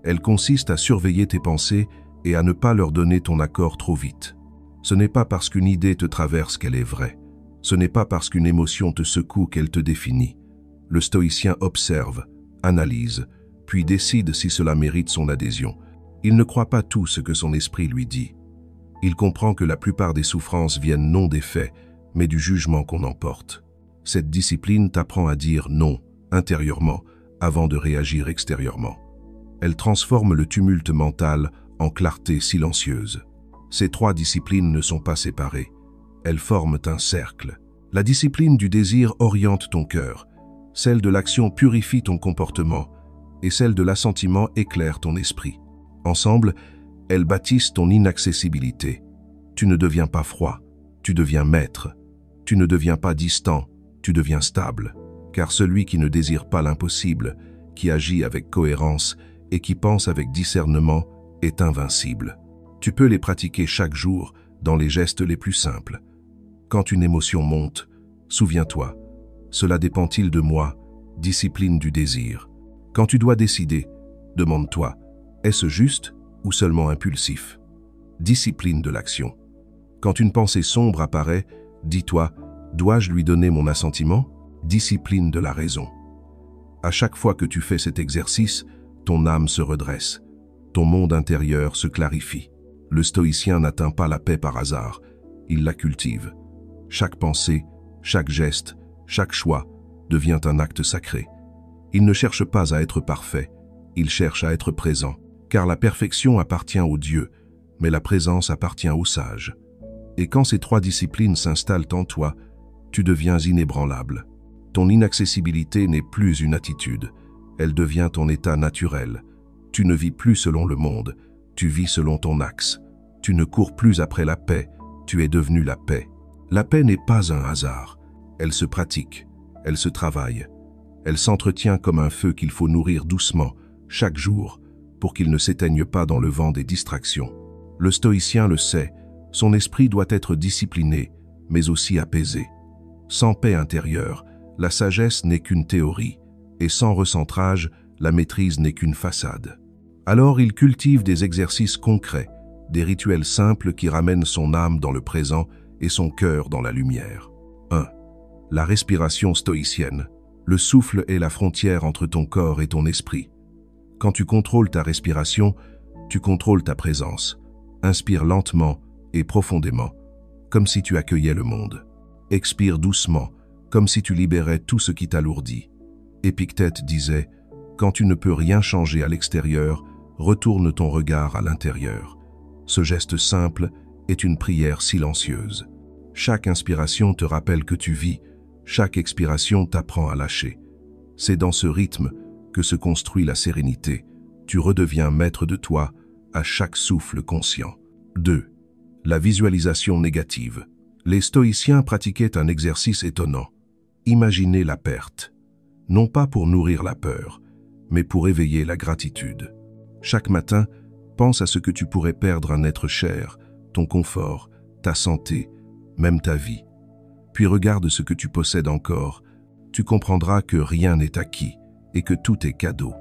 [SPEAKER 1] Elle consiste à surveiller tes pensées et à ne pas leur donner ton accord trop vite. Ce n'est pas parce qu'une idée te traverse qu'elle est vraie. Ce n'est pas parce qu'une émotion te secoue qu'elle te définit. Le stoïcien observe, analyse, puis décide si cela mérite son adhésion. Il ne croit pas tout ce que son esprit lui dit. Il comprend que la plupart des souffrances viennent non des faits, mais du jugement qu'on en porte. Cette discipline t'apprend à dire non, intérieurement, avant de réagir extérieurement. Elle transforme le tumulte mental en clarté silencieuse. Ces 3 disciplines ne sont pas séparées. Elles forment un cercle. La discipline du désir oriente ton cœur. Celle de l'action purifie ton comportement. Et celle de l'assentiment éclaire ton esprit. Ensemble, elles bâtissent ton inaccessibilité. Tu ne deviens pas froid, tu deviens maître. Tu ne deviens pas distant, tu deviens stable. Car celui qui ne désire pas l'impossible, qui agit avec cohérence et qui pense avec discernement, est invincible. Tu peux les pratiquer chaque jour dans les gestes les plus simples. Quand une émotion monte, souviens-toi, cela dépend-il de moi, discipline du désir. Quand tu dois décider, demande-toi, est-ce juste ou seulement impulsif? Discipline de l'action. Quand une pensée sombre apparaît, dis-toi, dois-je lui donner mon assentiment? discipline de la raison. À chaque fois que tu fais cet exercice, ton âme se redresse, ton monde intérieur se clarifie. Le stoïcien n'atteint pas la paix par hasard, il la cultive. Chaque pensée, chaque geste, chaque choix devient un acte sacré. Il ne cherche pas à être parfait, il cherche à être présent, car la perfection appartient aux dieux, mais la présence appartient aux sages. Et quand ces trois disciplines s'installent en toi, tu deviens inébranlable. Ton inaccessibilité n'est plus une attitude, elle devient ton état naturel. Tu ne vis plus selon le monde, tu vis selon ton axe. Tu ne cours plus après la paix, tu es devenu la paix. La paix n'est pas un hasard, elle se pratique, elle se travaille. Elle s'entretient comme un feu qu'il faut nourrir doucement, chaque jour, pour qu'il ne s'éteigne pas dans le vent des distractions. Le stoïcien le sait, son esprit doit être discipliné, mais aussi apaisé. Sans paix intérieure, la sagesse n'est qu'une théorie, et sans recentrage, la maîtrise n'est qu'une façade. Alors il cultive des exercices concrets, des rituels simples qui ramènent son âme dans le présent et son cœur dans la lumière. 1. La respiration stoïcienne. Le souffle est la frontière entre ton corps et ton esprit. Quand tu contrôles ta respiration, tu contrôles ta présence. Inspire lentement et profondément, comme si tu accueillais le monde. Expire doucement, comme si tu libérais tout ce qui t'alourdit. Épictète disait « Quand tu ne peux rien changer à l'extérieur, retourne ton regard à l'intérieur ». Ce geste simple est une prière silencieuse. Chaque inspiration te rappelle que tu vis, chaque expiration t'apprend à lâcher. C'est dans ce rythme que se construit la sérénité. Tu redeviens maître de toi à chaque souffle conscient. 2. La visualisation négative. Les stoïciens pratiquaient un exercice étonnant. Imaginer la perte. Non pas pour nourrir la peur, mais pour éveiller la gratitude. Chaque matin, pense à ce que tu pourrais perdre un être cher, ton confort, ta santé, même ta vie. Puis regarde ce que tu possèdes encore. Tu comprendras que rien n'est acquis et que tout est cadeau.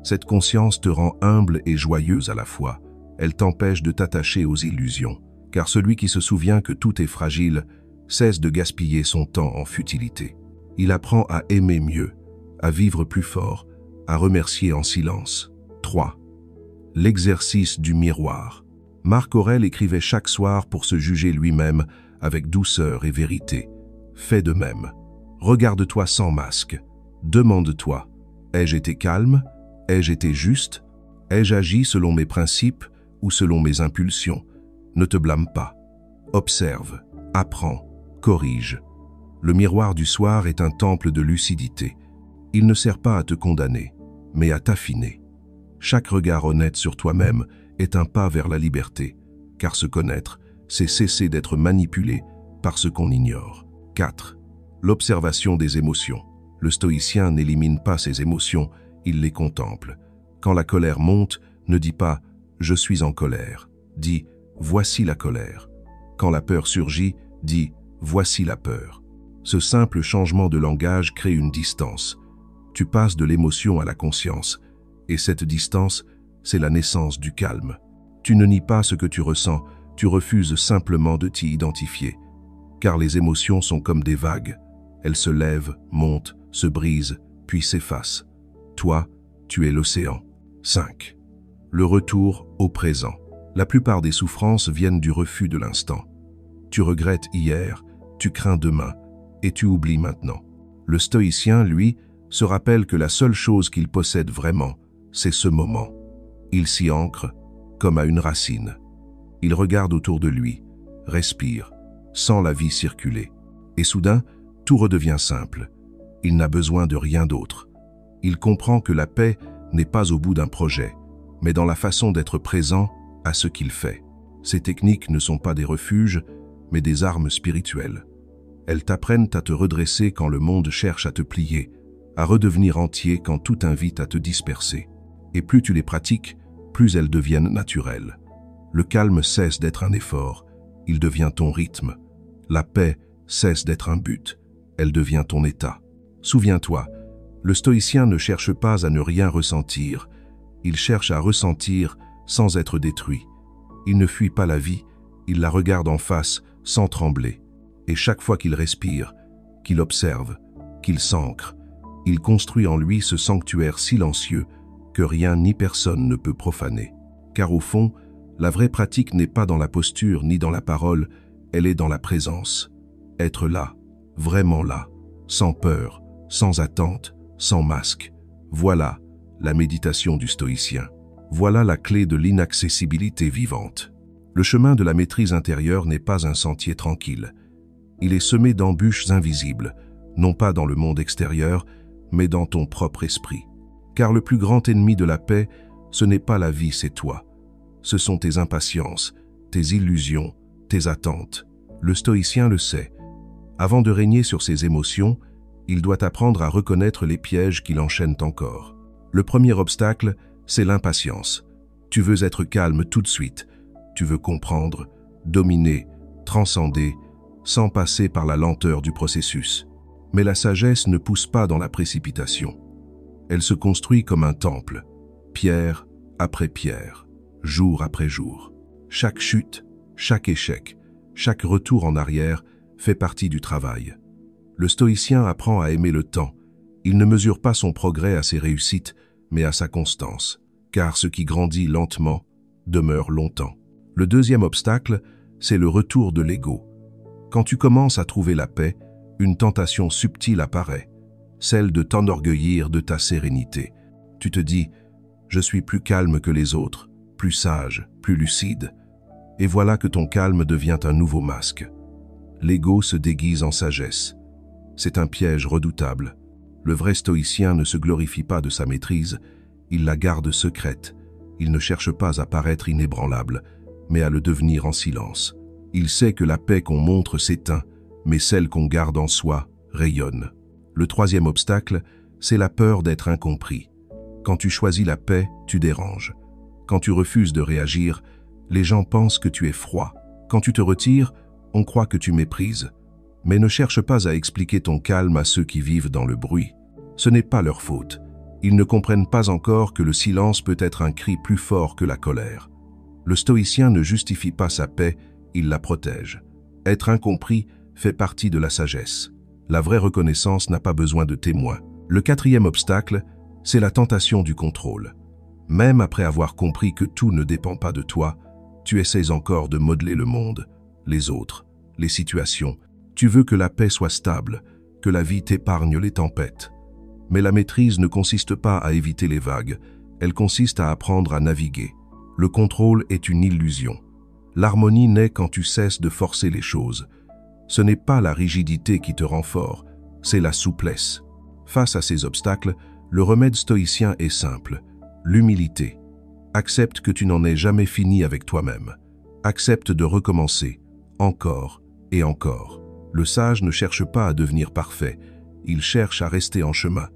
[SPEAKER 1] Cette conscience te rend humble et joyeuse à la fois. Elle t'empêche de t'attacher aux illusions, car celui qui se souvient que tout est fragile cesse de gaspiller son temps en futilité. Il apprend à aimer mieux, à vivre plus fort, à remercier en silence. 3. L'exercice du miroir. Marc Aurèle écrivait chaque soir pour se juger lui-même avec douceur et vérité. Fais de même. Regarde-toi sans masque. Demande-toi, ai-je été calme? Ai-je été juste? Ai-je agi selon mes principes ou selon mes impulsions? Ne te blâme pas. Observe, apprends, corrige. Le miroir du soir est un temple de lucidité. Il ne sert pas à te condamner, mais à t'affiner. Chaque regard honnête sur toi-même est un pas vers la liberté, car se connaître, c'est cesser d'être manipulé par ce qu'on ignore. 4. L'observation des émotions. Le stoïcien n'élimine pas ses émotions, il les contemple. Quand la colère monte, ne dis pas « je suis en colère », dis « voici la colère ». Quand la peur surgit, dis « voici la peur ». Ce simple changement de langage crée une distance. Tu passes de l'émotion à la conscience, et cette distance, c'est la naissance du calme. Tu ne nies pas ce que tu ressens, tu refuses simplement de t'y identifier. Car les émotions sont comme des vagues. Elles se lèvent, montent, se brisent, puis s'effacent. Toi, tu es l'océan. 5. Le retour au présent. La plupart des souffrances viennent du refus de l'instant. Tu regrettes hier, tu crains demain, et tu oublies maintenant. Le stoïcien, lui, se rappelle que la seule chose qu'il possède vraiment, c'est ce moment. Il s'y ancre, comme à une racine. Il regarde autour de lui, respire, sent la vie circuler. Et soudain, tout redevient simple. Il n'a besoin de rien d'autre. Il comprend que la paix n'est pas au bout d'un projet, mais dans la façon d'être présent à ce qu'il fait. Ces techniques ne sont pas des refuges, mais des armes spirituelles. Elles t'apprennent à te redresser quand le monde cherche à te plier, à redevenir entier quand tout invite à te disperser. Et plus tu les pratiques, plus elles deviennent naturelles. Le calme cesse d'être un effort, il devient ton rythme. La paix cesse d'être un but, elle devient ton état. Souviens-toi, le stoïcien ne cherche pas à ne rien ressentir, il cherche à ressentir sans être détruit. Il ne fuit pas la vie, il la regarde en face sans trembler. Et chaque fois qu'il respire, qu'il observe, qu'il s'ancre. Il construit en lui ce sanctuaire silencieux que rien ni personne ne peut profaner. Car au fond, la vraie pratique n'est pas dans la posture ni dans la parole, elle est dans la présence. Être là, vraiment là, sans peur, sans attente, sans masque. Voilà la méditation du stoïcien. Voilà la clé de l'inaccessibilité vivante. Le chemin de la maîtrise intérieure n'est pas un sentier tranquille. Il est semé d'embûches invisibles, non pas dans le monde extérieur, mais dans ton propre esprit. Car le plus grand ennemi de la paix, ce n'est pas la vie, c'est toi. Ce sont tes impatiences, tes illusions, tes attentes. Le stoïcien le sait. Avant de régner sur ses émotions, il doit apprendre à reconnaître les pièges qui l'enchaînent encore. Le premier obstacle, c'est l'impatience. Tu veux être calme tout de suite. Tu veux comprendre, dominer, transcender, sans passer par la lenteur du processus. Mais la sagesse ne pousse pas dans la précipitation. Elle se construit comme un temple, pierre après pierre, jour après jour. Chaque chute, chaque échec, chaque retour en arrière fait partie du travail. Le stoïcien apprend à aimer le temps. Il ne mesure pas son progrès à ses réussites, mais à sa constance, car ce qui grandit lentement demeure longtemps. Le deuxième obstacle, c'est le retour de l'ego. Quand tu commences à trouver la paix, une tentation subtile apparaît, celle de t'enorgueillir de ta sérénité. Tu te dis « je suis plus calme que les autres, plus sage, plus lucide ». Et voilà que ton calme devient un nouveau masque. L'ego se déguise en sagesse. C'est un piège redoutable. Le vrai stoïcien ne se glorifie pas de sa maîtrise, il la garde secrète. Il ne cherche pas à paraître inébranlable, mais à le devenir en silence. Il sait que la paix qu'on montre s'éteint, mais celle qu'on garde en soi rayonne. Le troisième obstacle, c'est la peur d'être incompris. Quand tu choisis la paix, tu déranges. Quand tu refuses de réagir, les gens pensent que tu es froid. Quand tu te retires, on croit que tu méprises. Mais ne cherche pas à expliquer ton calme à ceux qui vivent dans le bruit. Ce n'est pas leur faute. Ils ne comprennent pas encore que le silence peut être un cri plus fort que la colère. Le stoïcien ne justifie pas sa paix, il la protège. Être incompris fait partie de la sagesse. La vraie reconnaissance n'a pas besoin de témoins. Le quatrième obstacle, c'est la tentation du contrôle. Même après avoir compris que tout ne dépend pas de toi, tu essaies encore de modeler le monde, les autres, les situations. Tu veux que la paix soit stable, que la vie t'épargne les tempêtes. Mais la maîtrise ne consiste pas à éviter les vagues, elle consiste à apprendre à naviguer. Le contrôle est une illusion. L'harmonie naît quand tu cesses de forcer les choses. Ce n'est pas la rigidité qui te rend fort, c'est la souplesse. Face à ces obstacles, le remède stoïcien est simple, l'humilité. Accepte que tu n'en aies jamais fini avec toi-même. Accepte de recommencer, encore et encore. Le sage ne cherche pas à devenir parfait, il cherche à rester en chemin.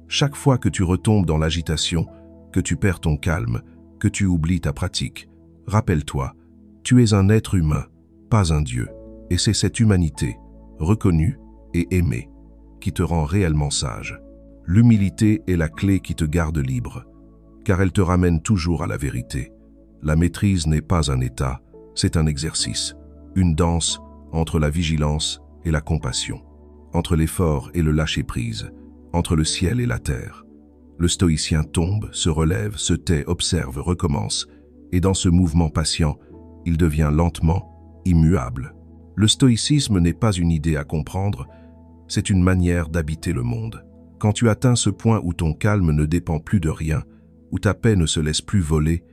[SPEAKER 1] Chaque fois que tu retombes dans l'agitation, que tu perds ton calme, que tu oublies ta pratique, rappelle-toi, tu es un être humain, pas un dieu. Et c'est cette humanité, reconnue et aimée, qui te rend réellement sage. L'humilité est la clé qui te garde libre, car elle te ramène toujours à la vérité. La maîtrise n'est pas un état, c'est un exercice, une danse entre la vigilance et la compassion, entre l'effort et le lâcher-prise, entre le ciel et la terre. Le stoïcien tombe, se relève, se tait, observe, recommence, et dans ce mouvement patient, il devient lentement immuable. Le stoïcisme n'est pas une idée à comprendre, c'est une manière d'habiter le monde. Quand tu atteins ce point où ton calme ne dépend plus de rien, où ta paix ne se laisse plus voler,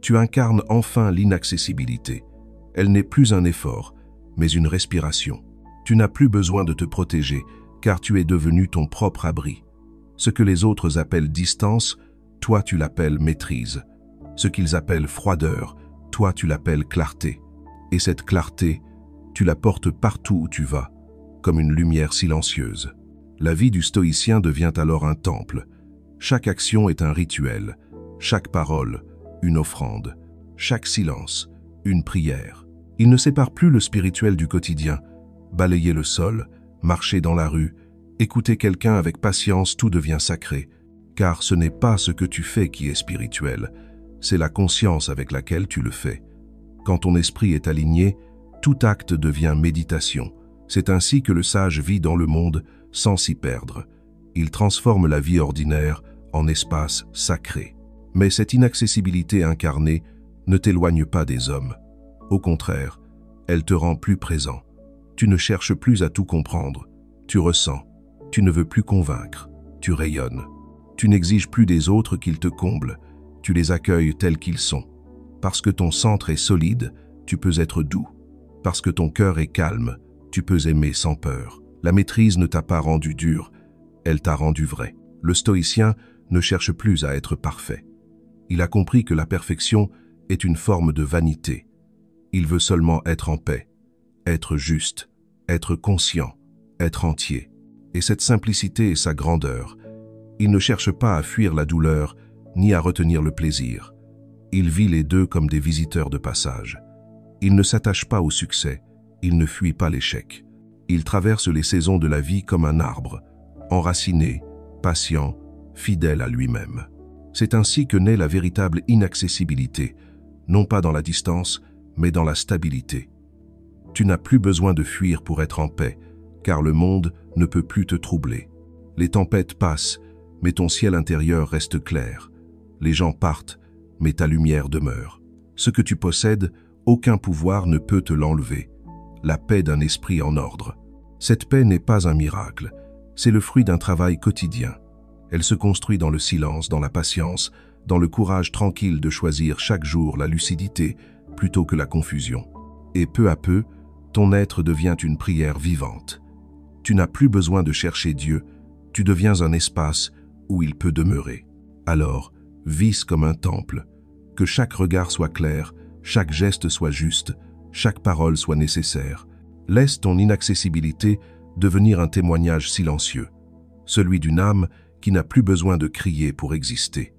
[SPEAKER 1] tu incarnes enfin l'inaccessibilité. Elle n'est plus un effort, mais une respiration. Tu n'as plus besoin de te protéger, car tu es devenu ton propre abri. Ce que les autres appellent distance, toi tu l'appelles maîtrise. Ce qu'ils appellent froideur, toi tu l'appelles clarté. Et cette clarté, tu la portes partout où tu vas, comme une lumière silencieuse. La vie du stoïcien devient alors un temple. Chaque action est un rituel, chaque parole, une offrande, chaque silence, une prière. Il ne sépare plus le spirituel du quotidien. Balayer le sol, marcher dans la rue, écouter quelqu'un avec patience, tout devient sacré. Car ce n'est pas ce que tu fais qui est spirituel, c'est la conscience avec laquelle tu le fais. Quand ton esprit est aligné, tout acte devient méditation. C'est ainsi que le sage vit dans le monde, sans s'y perdre. Il transforme la vie ordinaire en espace sacré. Mais cette inaccessibilité incarnée ne t'éloigne pas des hommes. Au contraire, elle te rend plus présent. Tu ne cherches plus à tout comprendre. Tu ressens. Tu ne veux plus convaincre. Tu rayonnes. Tu n'exiges plus des autres qu'ils te comblent. Tu les accueilles tels qu'ils sont. Parce que ton centre est solide, tu peux être doux. Parce que ton cœur est calme, tu peux aimer sans peur. La maîtrise ne t'a pas rendu dur, elle t'a rendu vrai. Le stoïcien ne cherche plus à être parfait. Il a compris que la perfection est une forme de vanité. Il veut seulement être en paix, être juste, être conscient, être entier. Et cette simplicité est sa grandeur. Il ne cherche pas à fuir la douleur, ni à retenir le plaisir. Il vit les deux comme des visiteurs de passage. Il ne s'attache pas au succès, il ne fuit pas l'échec. Il traverse les saisons de la vie comme un arbre, enraciné, patient, fidèle à lui-même. C'est ainsi que naît la véritable inaccessibilité, non pas dans la distance, mais dans la stabilité. Tu n'as plus besoin de fuir pour être en paix, car le monde ne peut plus te troubler. Les tempêtes passent, mais ton ciel intérieur reste clair. Les gens partent, mais ta lumière demeure. Ce que tu possèdes, aucun pouvoir ne peut te l'enlever. La paix d'un esprit en ordre. Cette paix n'est pas un miracle, c'est le fruit d'un travail quotidien. Elle se construit dans le silence, dans la patience, dans le courage tranquille de choisir chaque jour la lucidité plutôt que la confusion. Et peu à peu, ton être devient une prière vivante. Tu n'as plus besoin de chercher Dieu, tu deviens un espace où il peut demeurer. Alors, vis comme un temple, que chaque regard soit clair, chaque geste soit juste, chaque parole soit nécessaire. Laisse ton inaccessibilité devenir un témoignage silencieux, celui d'une âme qui n'a plus besoin de crier pour exister.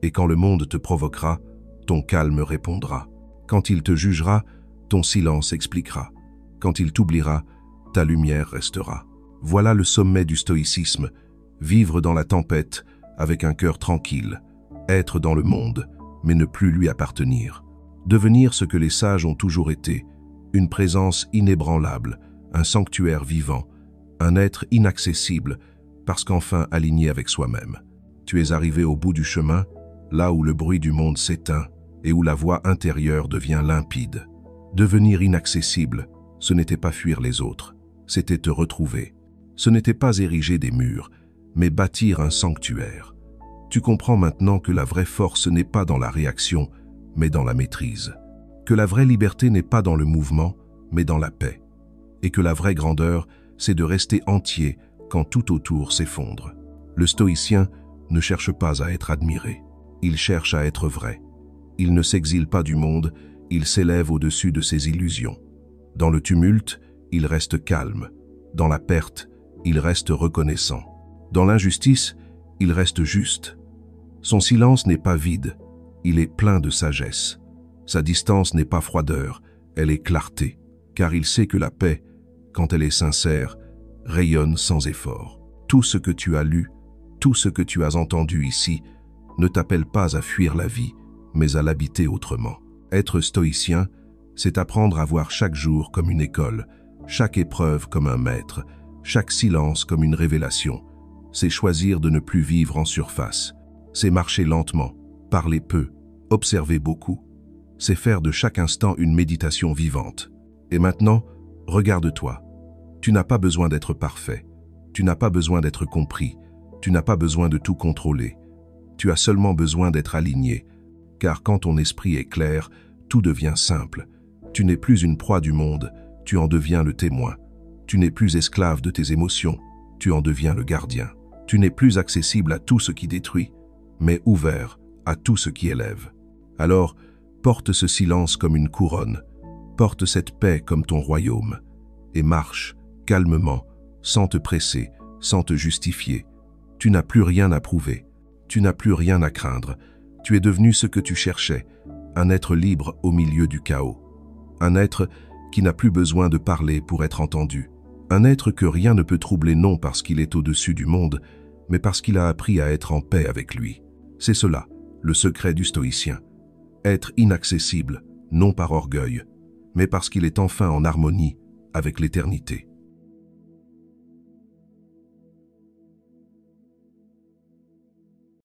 [SPEAKER 1] Et quand le monde te provoquera, ton calme répondra. Quand il te jugera, ton silence expliquera. Quand il t'oubliera, ta lumière restera. Voilà le sommet du stoïcisme, vivre dans la tempête avec un cœur tranquille, être dans le monde, mais ne plus lui appartenir. Devenir ce que les sages ont toujours été, une présence inébranlable, un sanctuaire vivant, un être inaccessible, parce qu'enfin aligné avec soi-même. Tu es arrivé au bout du chemin, là où le bruit du monde s'éteint et où la voix intérieure devient limpide. Devenir inaccessible, ce n'était pas fuir les autres, c'était te retrouver. Ce n'était pas ériger des murs, mais bâtir un sanctuaire. Tu comprends maintenant que la vraie force n'est pas dans la réaction, mais dans la maîtrise. Que la vraie liberté n'est pas dans le mouvement, mais dans la paix. Et que la vraie grandeur, c'est de rester entier quand tout autour s'effondre. Le stoïcien ne cherche pas à être admiré. Il cherche à être vrai. Il ne s'exile pas du monde, il s'élève au-dessus de ses illusions. Dans le tumulte, il reste calme. Dans la perte, il reste reconnaissant. Dans l'injustice, il reste juste. Son silence n'est pas vide, il est plein de sagesse. Sa distance n'est pas froideur, elle est clarté, car il sait que la paix, quand elle est sincère, rayonne sans effort. Tout ce que tu as lu, tout ce que tu as entendu ici, ne t'appelle pas à fuir la vie, mais à l'habiter autrement. Être stoïcien, c'est apprendre à voir chaque jour comme une école, chaque épreuve comme un maître, chaque silence comme une révélation. C'est choisir de ne plus vivre en surface. C'est marcher lentement, parler peu, observer beaucoup. C'est faire de chaque instant une méditation vivante. Et maintenant, regarde-toi. Tu n'as pas besoin d'être parfait. Tu n'as pas besoin d'être compris. Tu n'as pas besoin de tout contrôler. Tu as seulement besoin d'être aligné. Car quand ton esprit est clair, tout devient simple. Tu n'es plus une proie du monde, tu en deviens le témoin. Tu n'es plus esclave de tes émotions, tu en deviens le gardien. Tu n'es plus accessible à tout ce qui détruit, mais ouvert à tout ce qui élève. Alors, porte ce silence comme une couronne, porte cette paix comme ton royaume, et marche calmement, sans te presser, sans te justifier. Tu n'as plus rien à prouver, tu n'as plus rien à craindre. Tu es devenu ce que tu cherchais, un être libre au milieu du chaos. Un être qui n'a plus besoin de parler pour être entendu. Un être que rien ne peut troubler non parce qu'il est au-dessus du monde, mais parce qu'il a appris à être en paix avec lui. C'est cela, le secret du stoïcien. Être inaccessible, non par orgueil, mais parce qu'il est enfin en harmonie avec l'éternité.